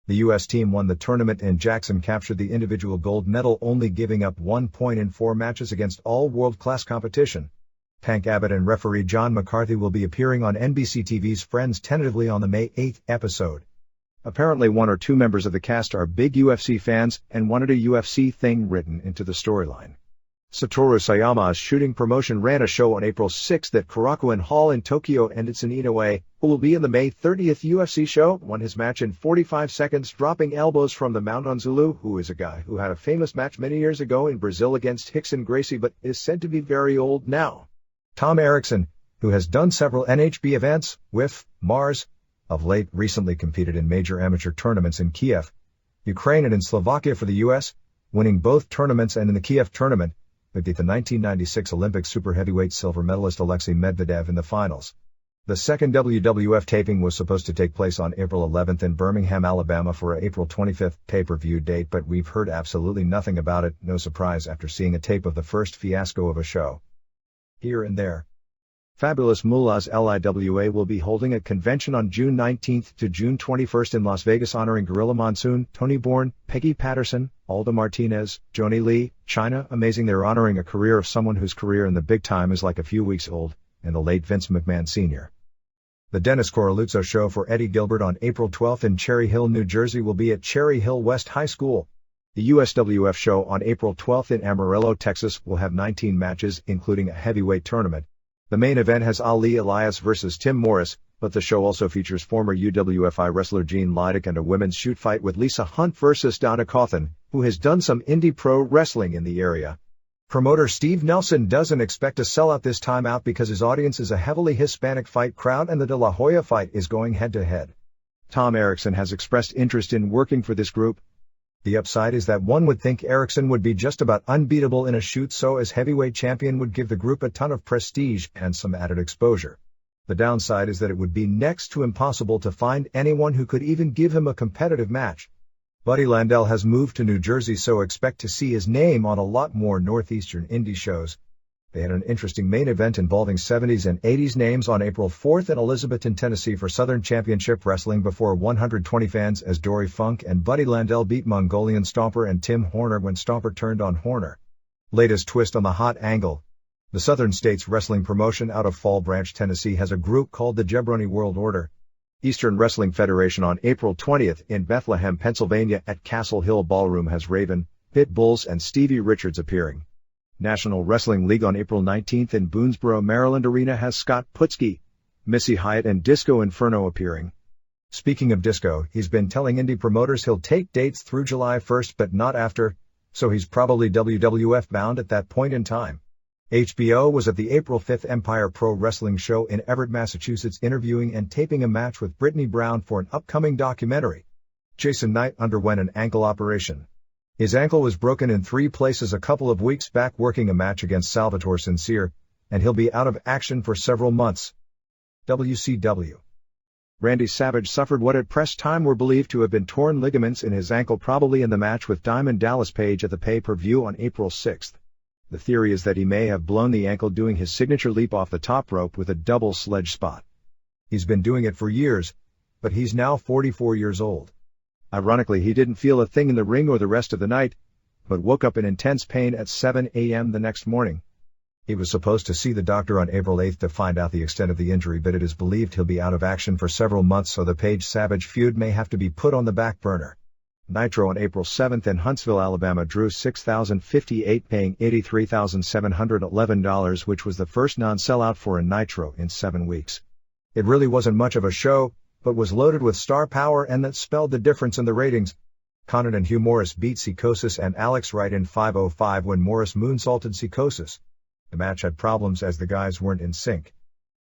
The U.S. team won the tournament and Jackson captured the individual gold medal, only giving up 1 point in 4 matches against all world-class competition. Tank Abbott and referee John McCarthy will be appearing on NBC TV's Friends tentatively on the May 8 episode. Apparently 1 or 2 members of the cast are big UFC fans and wanted a UFC thing written into the storyline. Satoru Sayama's shooting promotion ran a show on April 6 at Korakuen Hall in Tokyo, and Edson Inoue, who will be in the May 30th UFC show, won his match in 45 seconds, dropping elbows from the Mount on Zulu, who is a guy who had a famous match many years ago in Brazil against Rickson Gracie but is said to be very old now. Tom Erickson, who has done several NHB events with Mars, of late recently competed in major amateur tournaments in Kiev, Ukraine and in Slovakia for the U.S., winning both tournaments, and in the Kiev tournament, they beat the 1996 Olympic super heavyweight silver medalist Alexei Medvedev in the finals. The second WWF taping was supposed to take place on April 11 in Birmingham, Alabama for a April 25 pay-per-view date, but we've heard absolutely nothing about it, no surprise after seeing a tape of the first fiasco of a show. Here and there. Fabulous Mullahs LIWA will be holding a convention on June 19 to June 21 in Las Vegas honoring Gorilla Monsoon, Tony Bourne, Peggy Patterson, Alda Martinez, Joni Lee, China. Amazing, they're honoring a career of someone whose career in the big time is like a few weeks old, and the late Vince McMahon Sr. The Dennis Coralluzzo Show for Eddie Gilbert on April 12 in Cherry Hill, New Jersey will be at Cherry Hill West High School. The USWF show on April 12 in Amarillo, Texas will have 19 matches, including a heavyweight tournament. The main event has Ali Elias vs. Tim Morris, but the show also features former UWFI wrestler Gene Leidick and a women's shoot fight with Lisa Hunt vs. Donna Cawthon, who has done some indie pro wrestling in the area. Promoter Steve Nelson doesn't expect to sell out this time out because his audience is a heavily Hispanic fight crowd and the De La Hoya fight is going head-to-head. Tom Erickson has expressed interest in working for this group. The upside is that one would think Erickson would be just about unbeatable in a shoot, so as heavyweight champion would give the group a ton of prestige and some added exposure. The downside is that it would be next to impossible to find anyone who could even give him a competitive match. Buddy Landel has moved to New Jersey, so expect to see his name on a lot more northeastern indie shows. They had an interesting main event involving 70s and 80s names on April 4th in Elizabethton, Tennessee for Southern Championship Wrestling before 120 fans as Dory Funk and Buddy Landel beat Mongolian Stomper and Tim Horner when Stomper turned on Horner. Latest twist on the hot angle. The Southern States Wrestling promotion out of Fall Branch, Tennessee has a group called the Jabroni World Order. Eastern Wrestling Federation on April 20th in Bethlehem, Pennsylvania at Castle Hill Ballroom has Raven, Pit Bulls and Stevie Richards appearing. National Wrestling League on April 19th in Boonesboro, Maryland Arena has Scott Putski, Missy Hyatt and Disco Inferno appearing. Speaking of Disco, he's been telling indie promoters he'll take dates through July 1st but not after, so he's probably WWF bound at that point in time. HBO was at the April 5th Empire Pro Wrestling show in Everett, Massachusetts, interviewing and taping a match with Brittany Brown for an upcoming documentary. Jason Knight underwent an ankle operation. His ankle was broken in 3 places a couple of weeks back working a match against Salvatore Sincere, and he'll be out of action for several months. WCW. Randy Savage suffered what at press time were believed to have been torn ligaments in his ankle, probably in the match with Diamond Dallas Page at the pay-per-view on April 6th. The theory is that he may have blown the ankle doing his signature leap off the top rope with a double sledge spot. He's been doing it for years, but he's now 44 years old. Ironically, he didn't feel a thing in the ring or the rest of the night, but woke up in intense pain at 7 a.m. the next morning. He was supposed to see the doctor on April 8th to find out the extent of the injury, but it is believed he'll be out of action for several months, so the Page-Savage feud may have to be put on the back burner. Nitro on April 7th in Huntsville, Alabama drew 6,058, paying $83,711, which was the first non-sellout for a Nitro in 7 weeks. It really wasn't much of a show, but was loaded with star power, and that spelled the difference in the ratings. Conant and Hugh Morris beat Psychosis and Alex Wright in 5:05 when Morris moonsaulted Psychosis. The match had problems as the guys weren't in sync.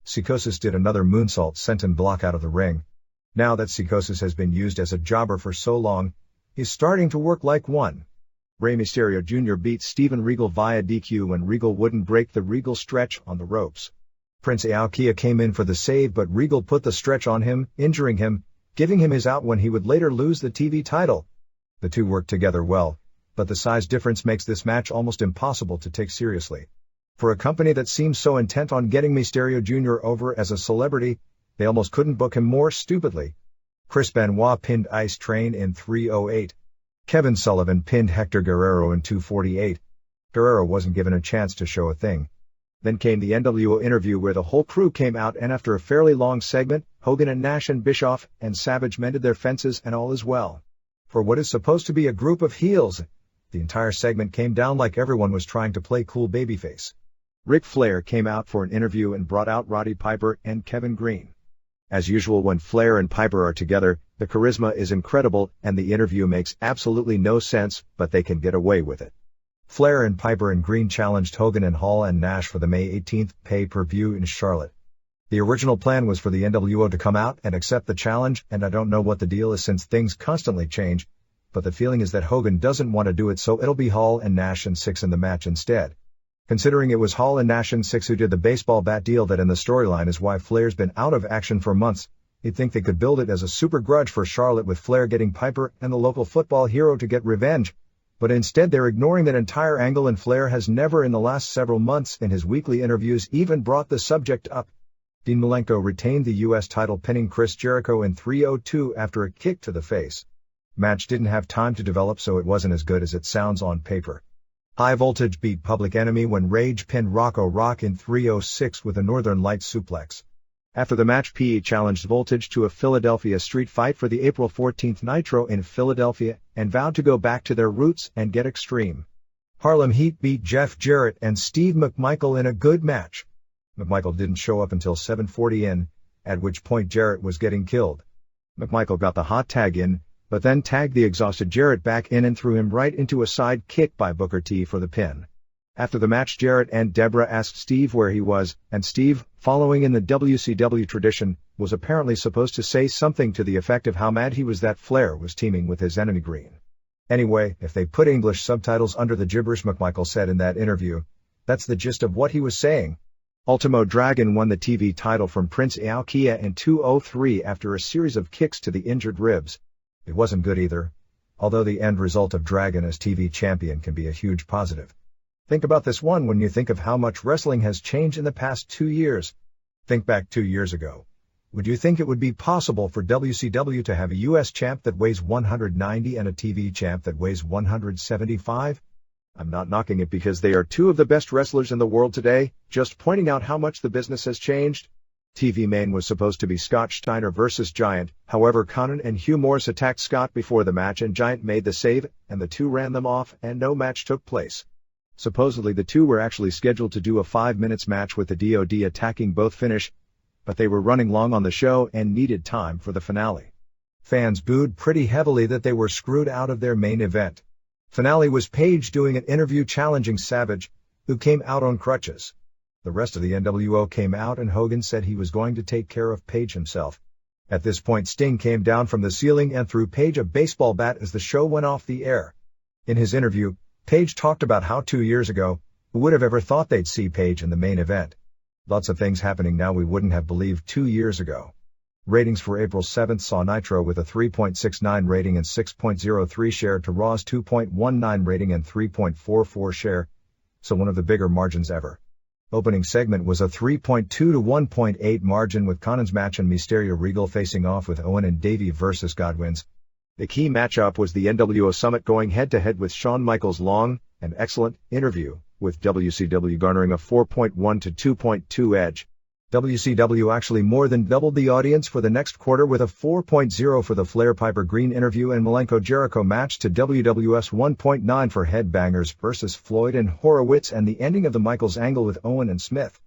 Psychosis did another moonsault senton block out of the ring. Now that Psychosis has been used as a jobber for so long, he's starting to work like one. Rey Mysterio Jr. beat Steven Regal via DQ when Regal wouldn't break the Regal stretch on the ropes. Prince Iaukea came in for the save, but Regal put the stretch on him, injuring him, giving him his out when he would later lose the TV title. The two worked together well, but the size difference makes this match almost impossible to take seriously. For a company that seems so intent on getting Mysterio Jr. over as a celebrity, they almost couldn't book him more stupidly. Chris Benoit pinned Ice Train in 3:08. Kevin Sullivan pinned Hector Guerrero in 2:48. Guerrero wasn't given a chance to show a thing. Then came the NWO interview where the whole crew came out, and after a fairly long segment, Hogan and Nash and Bischoff and Savage mended their fences and all is well. For what is supposed to be a group of heels, the entire segment came down like everyone was trying to play cool babyface. Ric Flair came out for an interview and brought out Roddy Piper and Kevin Green. As usual, when Flair and Piper are together, the charisma is incredible and the interview makes absolutely no sense, but they can get away with it. Flair and Piper and Green challenged Hogan and Hall and Nash for the May 18th pay-per-view in Charlotte. The original plan was for the NWO to come out and accept the challenge, and I don't know what the deal is since things constantly change, but the feeling is that Hogan doesn't want to do it, so it'll be Hall and Nash and Six in the match instead. Considering it was Hall and Nash and Six who did the baseball bat deal that in the storyline is why Flair's been out of action for months, you'd think they could build it as a super grudge for Charlotte with Flair getting Piper and the local football hero to get revenge, but instead they're ignoring that entire angle, and Flair has never in the last several months in his weekly interviews even brought the subject up. Dean Malenko retained the U.S. title, pinning Chris Jericho in 3:02 after a kick to the face. Match didn't have time to develop, so it wasn't as good as it sounds on paper. High Voltage beat Public Enemy when Rage pinned Rocco Rock in 3:06 with a Northern Lights suplex. After the match, PE challenged Voltage to a Philadelphia street fight for the April 14th Nitro in Philadelphia and vowed to go back to their roots and get extreme. Harlem Heat beat Jeff Jarrett and Steve McMichael in a good match. McMichael didn't show up until 7:40 in, at which point Jarrett was getting killed. McMichael got the hot tag in, but then tagged the exhausted Jarrett back in and threw him right into a side kick by Booker T for the pin. After the match, Jarrett and Deborah asked Steve where he was, and Steve, following in the WCW tradition, was apparently supposed to say something to the effect of how mad he was that Flair was teaming with his enemy Green. Anyway, if they put English subtitles under the gibberish McMichael said in that interview, that's the gist of what he was saying. Ultimo Dragon won the TV title from Prince Iaukea in 2:03 after a series of kicks to the injured ribs. It wasn't good either, although the end result of Dragon as TV champion can be a huge positive. Think about this one when you think of how much wrestling has changed in the past 2 years. Think back 2 years ago. Would you think it would be possible for WCW to have a US champ that weighs 190 and a TV champ that weighs 175? I'm not knocking it because they are two of the best wrestlers in the world today, just pointing out how much the business has changed. TV main was supposed to be Scott Steiner versus Giant, however Conan and Hugh Morris attacked Scott before the match and Giant made the save, and the two ran them off and no match took place. Supposedly the two were actually scheduled to do a 5-minute match with the DOD attacking both finish, but they were running long on the show and needed time for the finale. Fans booed pretty heavily that they were screwed out of their main event. Finale was Page doing an interview challenging Savage, who came out on crutches. The rest of the NWO came out and Hogan said he was going to take care of Page himself. At this point Sting came down from the ceiling and threw Page a baseball bat as the show went off the air. In his interview, Page talked about how 2 years ago, who would have ever thought they'd see Page in the main event. Lots of things happening now we wouldn't have believed 2 years ago. Ratings for April 7th saw Nitro with a 3.69 rating and 6.03 share to Raw's 2.19 rating and 3.44 share, so one of the bigger margins ever. Opening segment was a 3.2 to 1.8 margin with Conan's match and Mysterio Regal facing off with Owen and Davey versus Godwins. The key matchup was the NWO Summit going head-to-head with Shawn Michaels' long and excellent interview, with WCW garnering a 4.1 to 2.2 edge. WCW actually more than doubled the audience for the next quarter with a 4.0 for the Flair Piper Green interview and Malenko Jericho match to WWF's 1.9 for Headbangers vs. Floyd and Horowitz and the ending of the Michaels angle with Owen and Smith.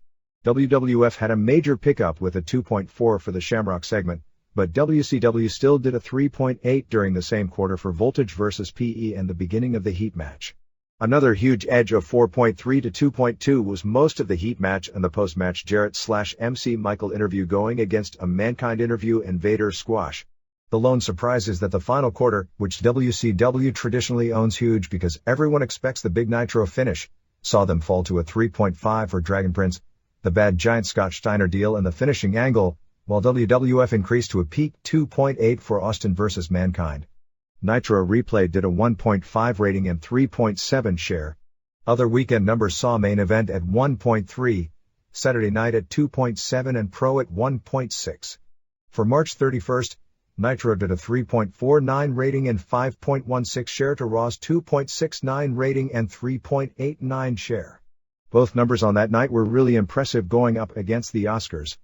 WWF had a major pickup with a 2.4 for the Shamrock segment, but WCW still did a 3.8 during the same quarter for Voltage vs. PE and the beginning of the Heat match. Another huge edge of 4.3 to 2.2 was most of the Heat match and the post-match Jarrett/MC Michael interview going against a Mankind interview and Vader squash. The lone surprise is that the final quarter, which WCW traditionally owns huge because everyone expects the big Nitro finish, saw them fall to a 3.5 for Dragon Prince, the bad Giant Scott Steiner deal and the finishing angle, while WWF increased to a peak 2.8 for Austin vs. Mankind. Nitro Replay did a 1.5 rating and 3.7 share. Other weekend numbers saw Main Event at 1.3, Saturday Night at 2.7 and Pro at 1.6. For March 31st, Nitro did a 3.49 rating and 5.16 share to Raw's 2.69 rating and 3.89 share. Both numbers on that night were really impressive going up against the Oscars.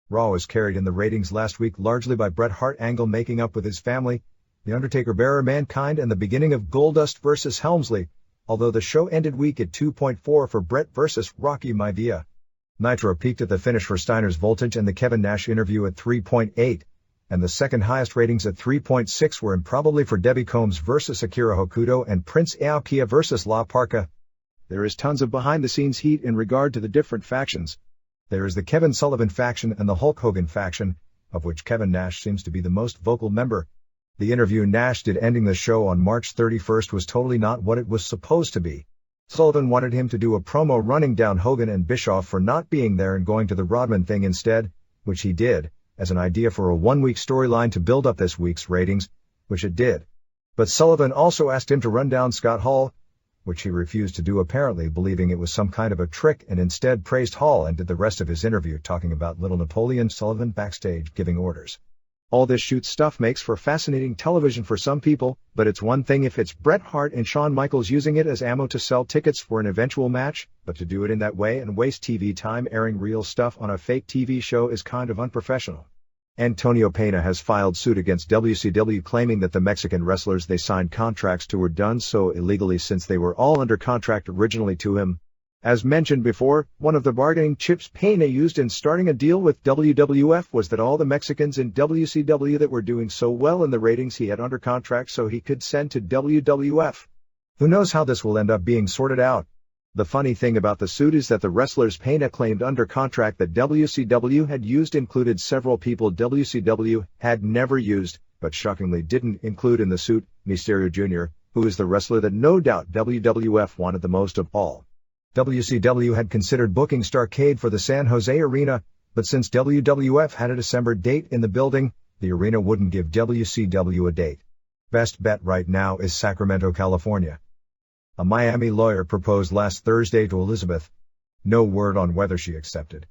Raw was carried in the ratings last week largely by Bret Hart Angle making up with his family, The Undertaker Bearer Mankind and the beginning of Goldust vs. Helmsley, although the show ended weak at 2.4 for Bret vs. Rocky Maivia. Nitro peaked at the finish for Steiner's Voltage and the Kevin Nash interview at 3.8, and the second highest ratings at 3.6 were improbably for Debbie Combs vs. Akira Hokuto and Prince Aokiya vs. La Parka. There is tons of behind-the-scenes heat in regard to the different factions. There is the Kevin Sullivan faction and the Hulk Hogan faction, of which Kevin Nash seems to be the most vocal member. The interview Nash did ending the show on March 31st was totally not what it was supposed to be. Sullivan wanted him to do a promo running down Hogan and Bischoff for not being there and going to the Rodman thing instead, which he did, as an idea for a one-week storyline to build up this week's ratings, which it did. But Sullivan also asked him to run down Scott Hall, which he refused to do apparently believing it was some kind of a trick and instead praised Hall and did the rest of his interview talking about little Napoleon Sullivan backstage giving orders. All this shoot stuff makes for fascinating television for some people, but it's one thing if it's Bret Hart and Shawn Michaels using it as ammo to sell tickets for an eventual match, but to do it in that way and waste TV time airing real stuff on a fake TV show is kind of unprofessional. Antonio Pena has filed suit against WCW claiming that the Mexican wrestlers they signed contracts to were done so illegally since they were all under contract originally to him. As mentioned before, one of the bargaining chips Pena used in starting a deal with WWF was that all the Mexicans in WCW that were doing so well in the ratings he had under contract so he could send to WWF. Who knows how this will end up being sorted out? The funny thing about the suit is that the wrestlers Pena claimed under contract that WCW had used included several people WCW had never used, but shockingly didn't include in the suit, Mysterio Jr., who is the wrestler that no doubt WWF wanted the most of all. WCW had considered booking Starrcade for the San Jose Arena, but since WWF had a December date in the building, the arena wouldn't give WCW a date. Best bet right now is Sacramento, California. A Miami lawyer proposed last Thursday to Elizabeth. No word on whether she accepted.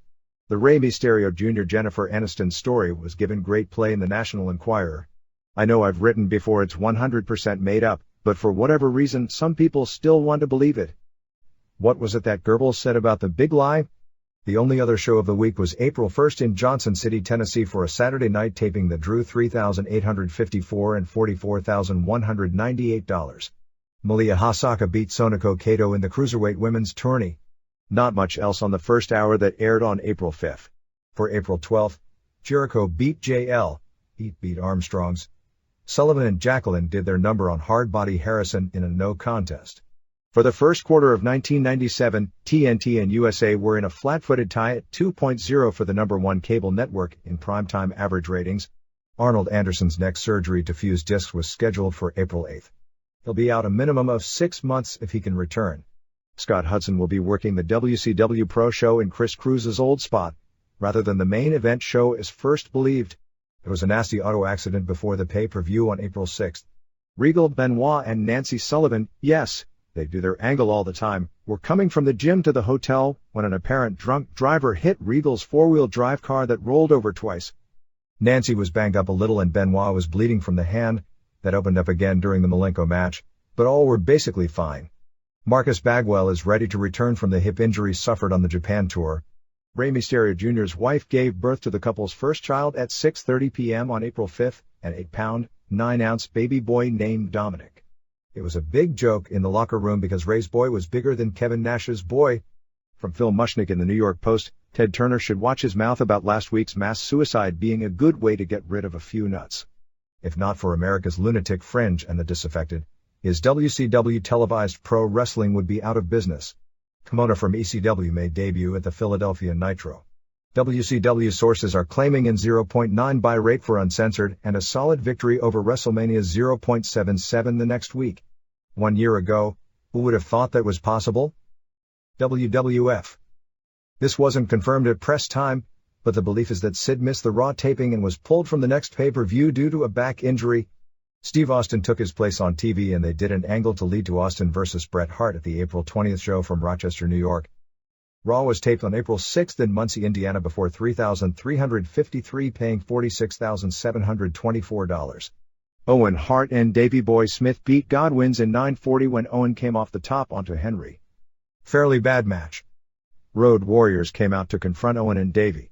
The Rey Mysterio Jr. Jennifer Aniston story was given great play in the National Enquirer. I know I've written before it's 100% made up, but for whatever reason some people still want to believe it. What was it that Goebbels said about the big lie? The only other show of the week was April 1st in Johnson City, Tennessee for a Saturday night taping that drew $3,854 and $44,198. Malia Hasaka beat Sonoko Kato in the Cruiserweight Women's Tourney. Not much else on the first hour that aired on April 5th. For April 12th, Jericho beat JL, Heat beat Armstrongs. Sullivan and Jacqueline did their number on Hardbody Harrison in a no contest. For the first quarter of 1997, TNT and USA were in a flat-footed tie at 2.0 for the number one cable network in primetime average ratings. Arnold Anderson's neck surgery to fuse discs was scheduled for April 8th. He'll be out a minimum of 6 months if he can return. Scott Hudson will be working the WCW Pro Show in Chris Cruz's old spot, rather than the main event show as first believed. There was a nasty auto accident before the pay-per-view on April 6th. Regal, Benoit and Nancy Sullivan, yes, they do their angle all the time, were coming from the gym to the hotel when an apparent drunk driver hit Regal's four-wheel drive car that rolled over twice. Nancy was banged up a little and Benoit was bleeding from the hand. That opened up again during the Malenko match, but all were basically fine. Marcus Bagwell is ready to return from the hip injuries suffered on the Japan tour. Rey Mysterio Jr.'s wife gave birth to the couple's first child at 6:30 p.m. on April 5th, an 8-pound, 9-ounce baby boy named Dominic. It was a big joke in the locker room because Rey's boy was bigger than Kevin Nash's boy. From Phil Mushnick in the New York Post, Ted Turner should watch his mouth about last week's mass suicide being a good way to get rid of a few nuts. If not for America's lunatic fringe and the disaffected, his WCW televised pro wrestling would be out of business. Kimona from ECW made debut at the Philadelphia Nitro. WCW sources are claiming an 0.9 buy rate for Uncensored and a solid victory over WrestleMania's 0.77 the next week. 1 year ago, who would have thought that was possible? WWF. This wasn't confirmed at press time, but the belief is that Sid missed the Raw taping and was pulled from the next pay-per-view due to a back injury. Steve Austin took his place on TV and they did an angle to lead to Austin versus Bret Hart at the April 20th show from Rochester, New York. Raw was taped on April 6th in Muncie, Indiana before 3,353 paying $46,724. Owen Hart and Davey Boy Smith beat Godwins in 9:40 when Owen came off the top onto Henry. Fairly bad match. Road Warriors came out to confront Owen and Davey.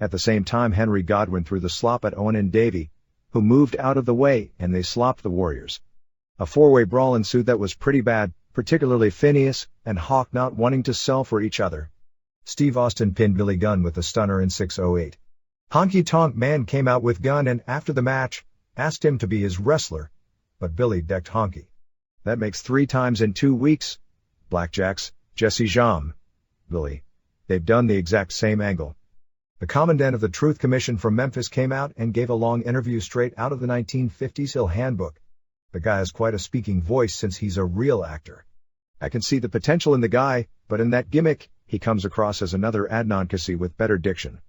At the same time Henry Godwin threw the slop at Owen and Davey, who moved out of the way and they slopped the Warriors. A four-way brawl ensued that was pretty bad, particularly Phineas and Hawk not wanting to sell for each other. Steve Austin pinned Billy Gunn with the stunner in 6:08. Honky Tonk Man came out with Gunn and after the match, asked him to be his wrestler, but Billy decked Honky. That makes 3 times in 2 weeks. Blackjacks, Jesse Jam. Billy. They've done the exact same angle. The Commandant of the Truth Commission from Memphis came out and gave a long interview straight out of the 1950s Hill Handbook. The guy has quite a speaking voice since he's a real actor. I can see the potential in the guy, but in that gimmick, he comes across as another Adnan Kasi with better diction.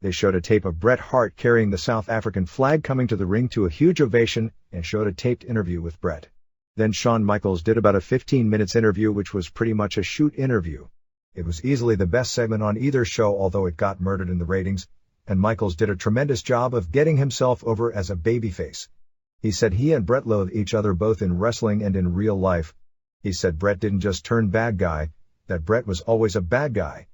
They showed a tape of Bret Hart carrying the South African flag coming to the ring to a huge ovation and showed a taped interview with Bret. Then Shawn Michaels did about a 15 minutes interview which was pretty much a shoot interview. It was easily the best segment on either show although it got murdered in the ratings, and Michaels did a tremendous job of getting himself over as a babyface. He said he and Bret loathe each other both in wrestling and in real life. He said Bret didn't just turn bad guy, that Bret was always a bad guy.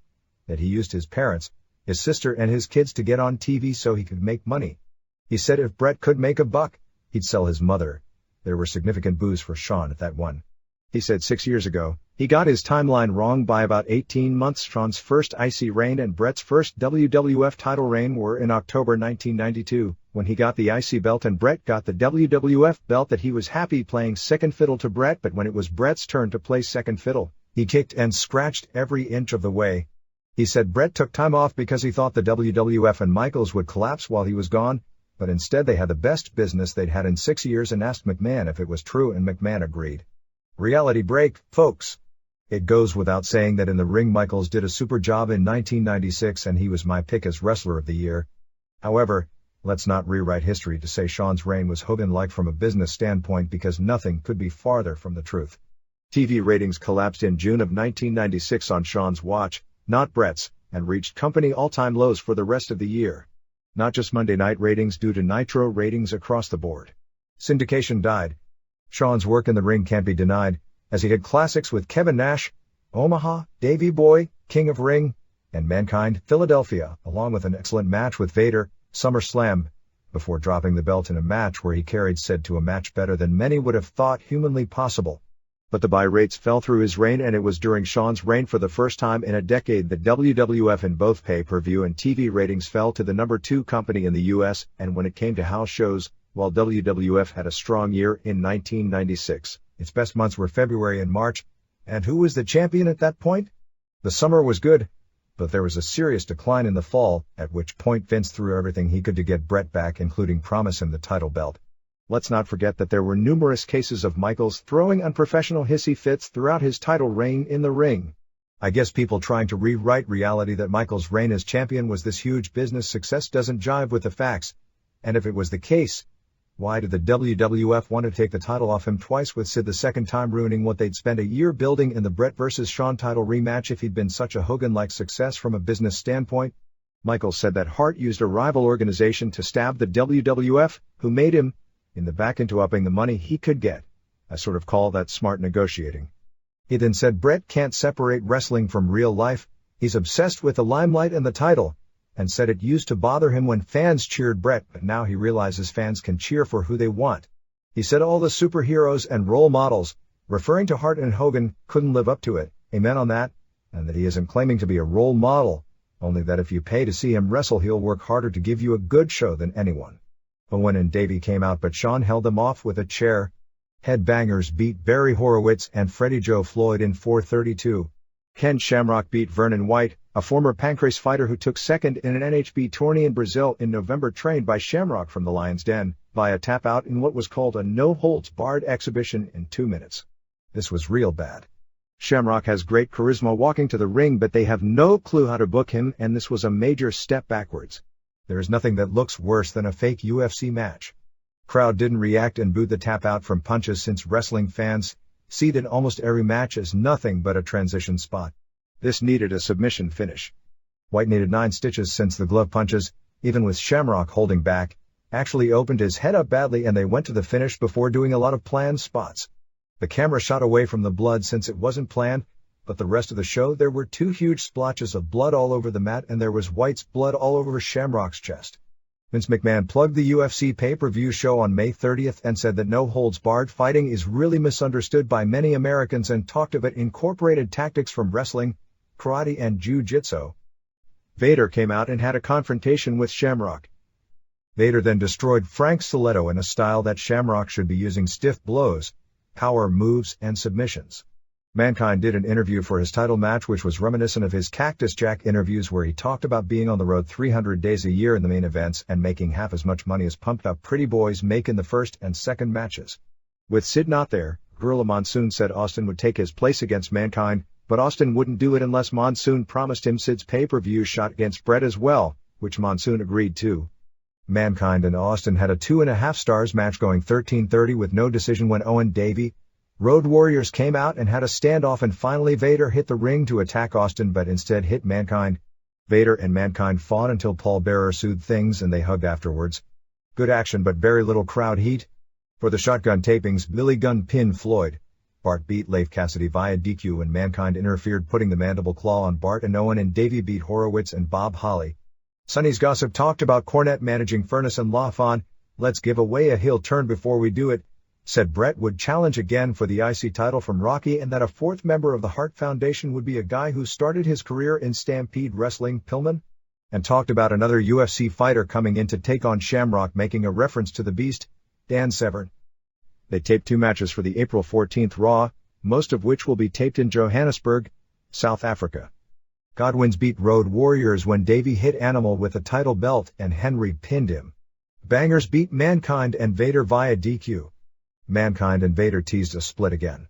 That he used his parents, his sister and his kids to get on TV so he could make money. He said if Bret could make a buck, he'd sell his mother. There were significant boos for Shawn at that one. He said 6 years ago, he got his timeline wrong by about 18 months. Shawn's first IC reign and Bret's first WWF title reign were in October 1992, when he got the IC belt and Bret got the WWF belt. That he was happy playing second fiddle to Bret, but when it was Bret's turn to play second fiddle, he kicked and scratched every inch of the way. He said Bret took time off because he thought the WWF and Michaels would collapse while he was gone, but instead they had the best business they'd had in 6 years and asked McMahon if it was true and McMahon agreed. Reality break, folks. It goes without saying that in the ring Michaels did a super job in 1996 and he was my pick as Wrestler of the Year. However, let's not rewrite history to say Shawn's reign was Hogan-like from a business standpoint because nothing could be farther from the truth. TV ratings collapsed in June of 1996 on Shawn's watch, not Bret's, and reached company all-time lows for the rest of the year. Not just Monday night ratings due to Nitro ratings across the board. Syndication died. Shawn's work in the ring can't be denied, as he had classics with Kevin Nash, Omaha, Davey Boy, King of Ring, and Mankind, Philadelphia, along with an excellent match with Vader, SummerSlam, before dropping the belt in a match where he carried said to a match better than many would have thought humanly possible. But the buy rates fell through his reign, and it was during Shawn's reign for the first time in a decade that WWF in both pay-per-view and TV ratings fell to the number 2 company in the US, and when it came to house shows, while WWF had a strong year in 1996, its best months were February and March. And who was the champion at that point? The summer was good, but there was a serious decline in the fall, at which point Vince threw everything he could to get Bret back, including promise him the title belt. Let's not forget that there were numerous cases of Michaels throwing unprofessional hissy fits throughout his title reign in the ring. I guess people trying to rewrite reality that Michaels' reign as champion was this huge business success doesn't jive with the facts. And if it was the case, why did the WWF want to take the title off him twice, with Sid the second time ruining what they'd spent a year building in the Bret vs. Shawn title rematch if he'd been such a Hogan-like success from a business standpoint? Michaels said that Hart used a rival organization to stab the WWF, who made him, in the back, into upping the money he could get. I sort of call that smart negotiating. He then said Bret can't separate wrestling from real life, he's obsessed with the limelight and the title, and said it used to bother him when fans cheered Bret, but now he realizes fans can cheer for who they want. He said all the superheroes and role models, referring to Hart and Hogan, couldn't live up to it, amen on that, and that he isn't claiming to be a role model, only that if you pay to see him wrestle he'll work harder to give you a good show than anyone. Owen and Davey came out but Shawn held them off with a chair. Headbangers beat Barry Horowitz and Freddie Joe Floyd in 4:32. Ken Shamrock beat Vernon White, a former Pancrase fighter who took second in an NHB tourney in Brazil in November, trained by Shamrock from the Lion's Den, by a tap-out in what was called a no-holds-barred exhibition in 2 minutes. This was real bad. Shamrock has great charisma walking to the ring, but they have no clue how to book him, and this was a major step backwards. There is nothing that looks worse than a fake UFC match. Crowd didn't react and booed the tap out from punches since wrestling fans see it in almost every match as nothing but a transition spot. This needed a submission finish. White needed 9 stitches since the glove punches, even with Shamrock holding back, actually opened his head up badly and they went to the finish before doing a lot of planned spots. The camera shot away from the blood since it wasn't planned, but the rest of the show there were 2 huge splotches of blood all over the mat and there was White's blood all over Shamrock's chest. Vince McMahon plugged the UFC pay-per-view show on May 30th and said that no-holds-barred fighting is really misunderstood by many Americans and talked of it incorporated tactics from wrestling, karate and jiu-jitsu. Vader came out and had a confrontation with Shamrock. Vader then destroyed Frank Stiletto in a style that Shamrock should be using stiff blows, power moves and submissions. Mankind did an interview for his title match which was reminiscent of his Cactus Jack interviews where he talked about being on the road 300 days a year in the main events and making half as much money as pumped up pretty boys make in the first and second matches. With Sid not there, Gorilla Monsoon said Austin would take his place against Mankind, but Austin wouldn't do it unless Monsoon promised him Sid's pay-per-view shot against Bret as well, which Monsoon agreed to. Mankind and Austin had a 2.5 stars match going 13:30 with no decision when Owen Davey, Road Warriors came out and had a standoff and finally Vader hit the ring to attack Austin but instead hit Mankind. Vader and Mankind fought until Paul Bearer soothed things and they hugged afterwards. Good action but very little crowd heat. For the Shotgun tapings, Billy Gunn pinned Floyd. Bart beat Leif Cassidy via DQ and Mankind interfered putting the mandible claw on Bart and Owen and Davey beat Horowitz and Bob Holly. Sonny's Gossip talked about Cornette managing Furnace and LaFon. Let's give away a heel turn before we do it, said Bret would challenge again for the IC title from Rocky and that a 4th member of the Hart Foundation would be a guy who started his career in Stampede Wrestling, Pillman, and talked about another UFC fighter coming in to take on Shamrock making a reference to the Beast, Dan Severn. They taped 2 matches for the April 14th Raw, most of which will be taped in Johannesburg, South Africa. Godwins beat Road Warriors when Davey hit Animal with the title belt and Henry pinned him. Bangers beat Mankind and Vader via DQ. Mankind and Vader teased a split again.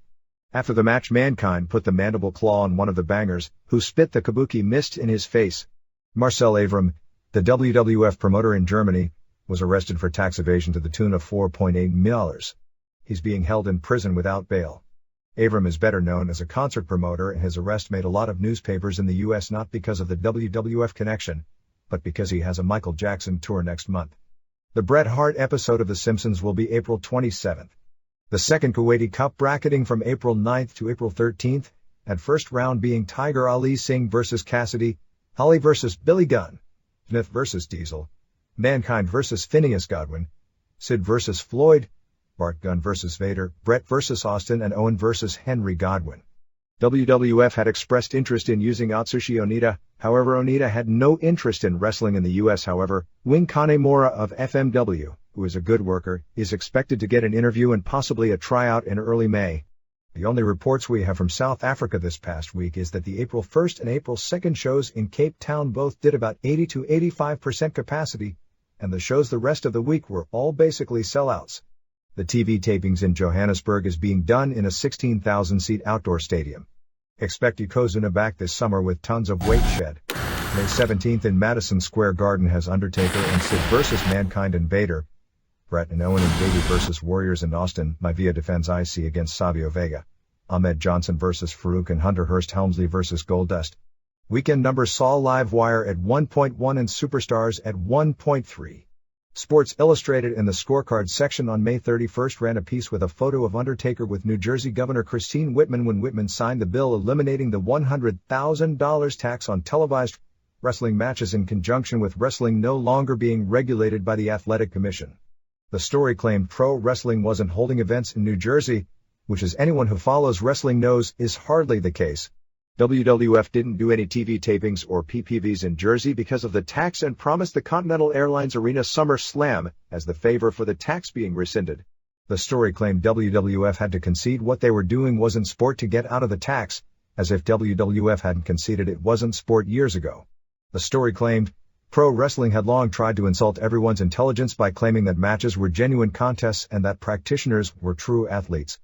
After the match Mankind put the mandible claw on one of the Bangers, who spit the kabuki mist in his face. Marcel Avram, the WWF promoter in Germany, was arrested for tax evasion to the tune of $4.8 million. He's being held in prison without bail. Avram is better known as a concert promoter and his arrest made a lot of newspapers in the US not because of the WWF connection, but because he has a Michael Jackson tour next month. The Bret Hart episode of The Simpsons will be April 27th. The second Kuwaiti Cup bracketing from April 9th to April 13th, and first round being Tiger Ali Singh vs. Cassidy, Holly vs. Billy Gunn, Smith vs. Diesel, Mankind vs. Phineas Godwin, Sid vs. Floyd, Bart Gunn vs. Vader, Bret vs. Austin and Owen vs. Henry Godwin. WWF had expressed interest in using Atsushi Onita, however Onita had no interest in wrestling in the US. However, Wing Kanemura of FMW, who is a good worker, is expected to get an interview and possibly a tryout in early May. The only reports we have from South Africa this past week is that the April 1st and April 2nd shows in Cape Town both did about 80 to 85% capacity, and the shows the rest of the week were all basically sellouts. The TV tapings in Johannesburg is being done in a 16,000-seat outdoor stadium. Expect Yokozuna back this summer with tons of weight shed. May 17th in Madison Square Garden has Undertaker and Sid vs. Mankind and Vader. Bret and Owen and Davey vs. Warriors in Austin. Maivia defends IC against Savio Vega. Ahmed Johnson vs. Farouk and Hunter Hearst Helmsley vs. Goldust. Weekend numbers saw Live Wire at 1.1 and Superstars at 1.3. Sports Illustrated in the scorecard section on May 31st ran a piece with a photo of Undertaker with New Jersey Governor Christine Whitman when Whitman signed the bill eliminating the $100,000 tax on televised wrestling matches in conjunction with wrestling no longer being regulated by the Athletic Commission. The story claimed pro wrestling wasn't holding events in New Jersey, which as anyone who follows wrestling knows is hardly the case. WWF didn't do any TV tapings or PPVs in Jersey because of the tax and promised the Continental Airlines Arena Summer Slam as the favor for the tax being rescinded. The story claimed WWF had to concede what they were doing wasn't sport to get out of the tax, as if WWF hadn't conceded it wasn't sport years ago. The story claimed, pro wrestling had long tried to insult everyone's intelligence by claiming that matches were genuine contests and that practitioners were true athletes.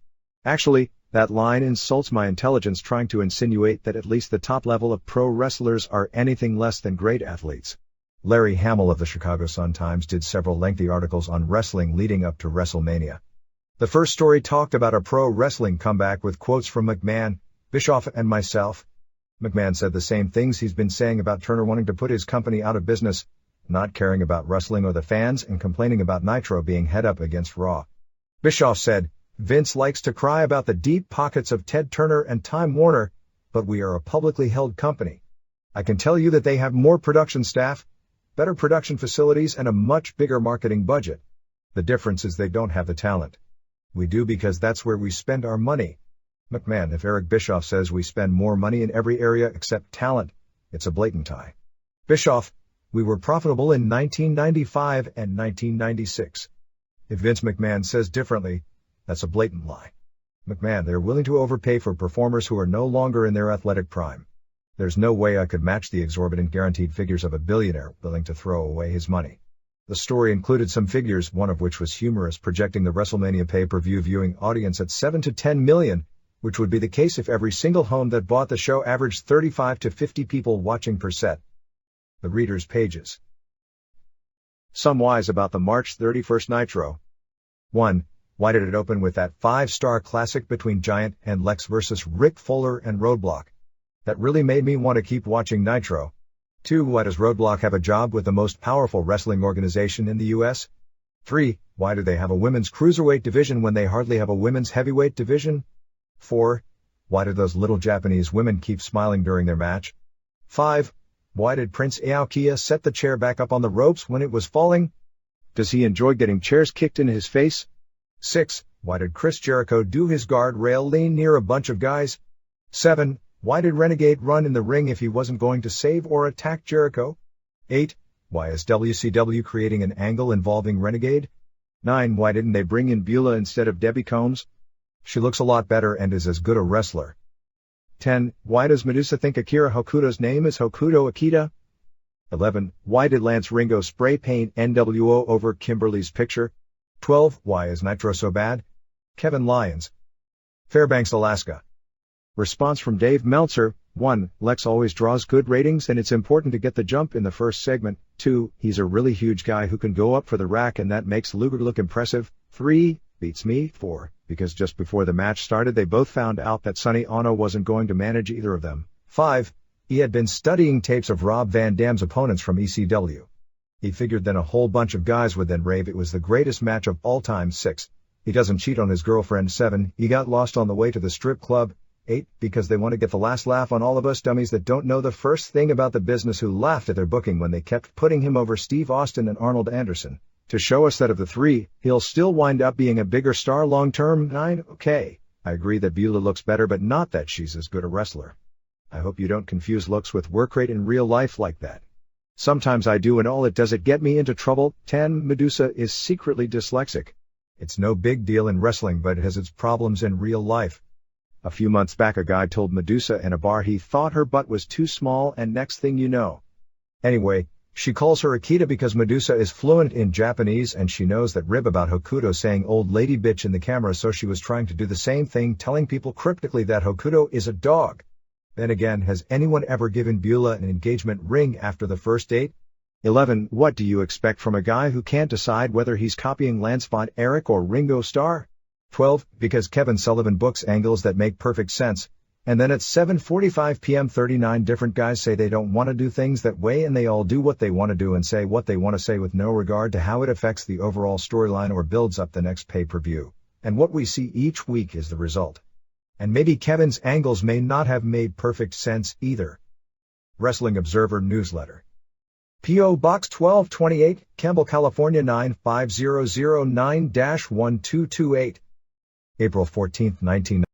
Actually, that line insults my intelligence, trying to insinuate that at least the top level of pro wrestlers are anything less than great athletes. Larry Hamill of the Chicago Sun-Times did several lengthy articles on wrestling leading up to WrestleMania. The first story talked about a pro wrestling comeback with quotes from McMahon, Bischoff, and myself. McMahon said the same things he's been saying about Turner wanting to put his company out of business, not caring about wrestling or the fans, and complaining about Nitro being head up against Raw. Bischoff said, Vince likes to cry about the deep pockets of Ted Turner and Time Warner, but we are a publicly held company. I can tell you that they have more production staff, better production facilities, and a much bigger marketing budget. The difference is they don't have the talent. We do because that's where we spend our money. McMahon, if Eric Bischoff says we spend more money in every area except talent, it's a blatant lie. Bischoff, we were profitable in 1995 and 1996. If Vince McMahon says differently, that's a blatant lie. McMahon, they're willing to overpay for performers who are no longer in their athletic prime. There's no way I could match the exorbitant guaranteed figures of a billionaire willing to throw away his money. The story included some figures, one of which was humorous, projecting the WrestleMania pay-per-view viewing audience at 7 to 10 million, which would be the case if every single home that bought the show averaged 35 to 50 people watching per set. The readers' pages. Some whys about the March 31st Nitro. 1. Why did it open with that 5-star classic between Giant and Lex versus Ric Fowler and Roadblock? That really made me want to keep watching Nitro. 2. Why does Roadblock have a job with the most powerful wrestling organization in the US? 3. Why do they have a women's cruiserweight division when they hardly have a women's heavyweight division? 4. Why do those little Japanese women keep smiling during their match? 5. Why did Prince Aokiya set the chair back up on the ropes when it was falling? Does he enjoy getting chairs kicked in his face? 6. Why did Chris Jericho do his guardrail lean near a bunch of guys? 7. Why did Renegade run in the ring if he wasn't going to save or attack Jericho? 8. Why is WCW creating an angle involving Renegade? 9. Why didn't they bring in Beulah instead of Debbie Combs? She looks a lot better and is as good a wrestler. 10. Why does Medusa think Akira Hokuto's name is Hokuto Akita? 11. Why did Lance Ringo spray paint NWO over Kimberly's picture? 12. Why is Nitro so bad? Kevin Lyons. Fairbanks, Alaska. Response from Dave Meltzer. 1. Lex always draws good ratings and it's important to get the jump in the first segment. 2. He's a really huge guy who can go up for the rack and that makes Luger look impressive. 3. Beats me. 4. Because just before the match started they both found out that Sonny Ono wasn't going to manage either of them. 5. He had been studying tapes of Rob Van Dam's opponents from ECW. He figured then a whole bunch of guys would then rave it was the greatest match of all time. 6. He doesn't cheat on his girlfriend. 7. He got lost on the way to the strip club. 8. Because they want to get the last laugh on all of us dummies that don't know the first thing about the business who laughed at their booking when they kept putting him over Steve Austin and Arnold Anderson. To show us that of the three, he'll still wind up being a bigger star long term. 9. Okay, I agree that Beulah looks better but not that she's as good a wrestler. I hope you don't confuse looks with work rate in real life like that. Sometimes I do and all it does it get me into trouble. 10. Medusa is secretly dyslexic. It's no big deal in wrestling but it has its problems in real life. A few months back a guy told Medusa in a bar he thought her butt was too small and next thing you know. Anyway, she calls her Akita because Medusa is fluent in Japanese and she knows that rib about Hokuto saying old lady bitch in the camera so she was trying to do the same thing telling people cryptically that Hokuto is a dog. Then again, has anyone ever given Beulah an engagement ring after the first date? 11. What do you expect from a guy who can't decide whether he's copying Lance Von Erich or Ringo Starr? 12. Because Kevin Sullivan books angles that make perfect sense, and then at 7:45 p.m. 39 different guys say they don't want to do things that way and they all do what they want to do and say what they want to say with no regard to how it affects the overall storyline or builds up the next pay-per-view. And what we see each week is the result. And maybe Kevin's angles may not have made perfect sense either. Wrestling Observer Newsletter. P.O. Box 1228, Campbell, California 95009-1228. April 14, 1990.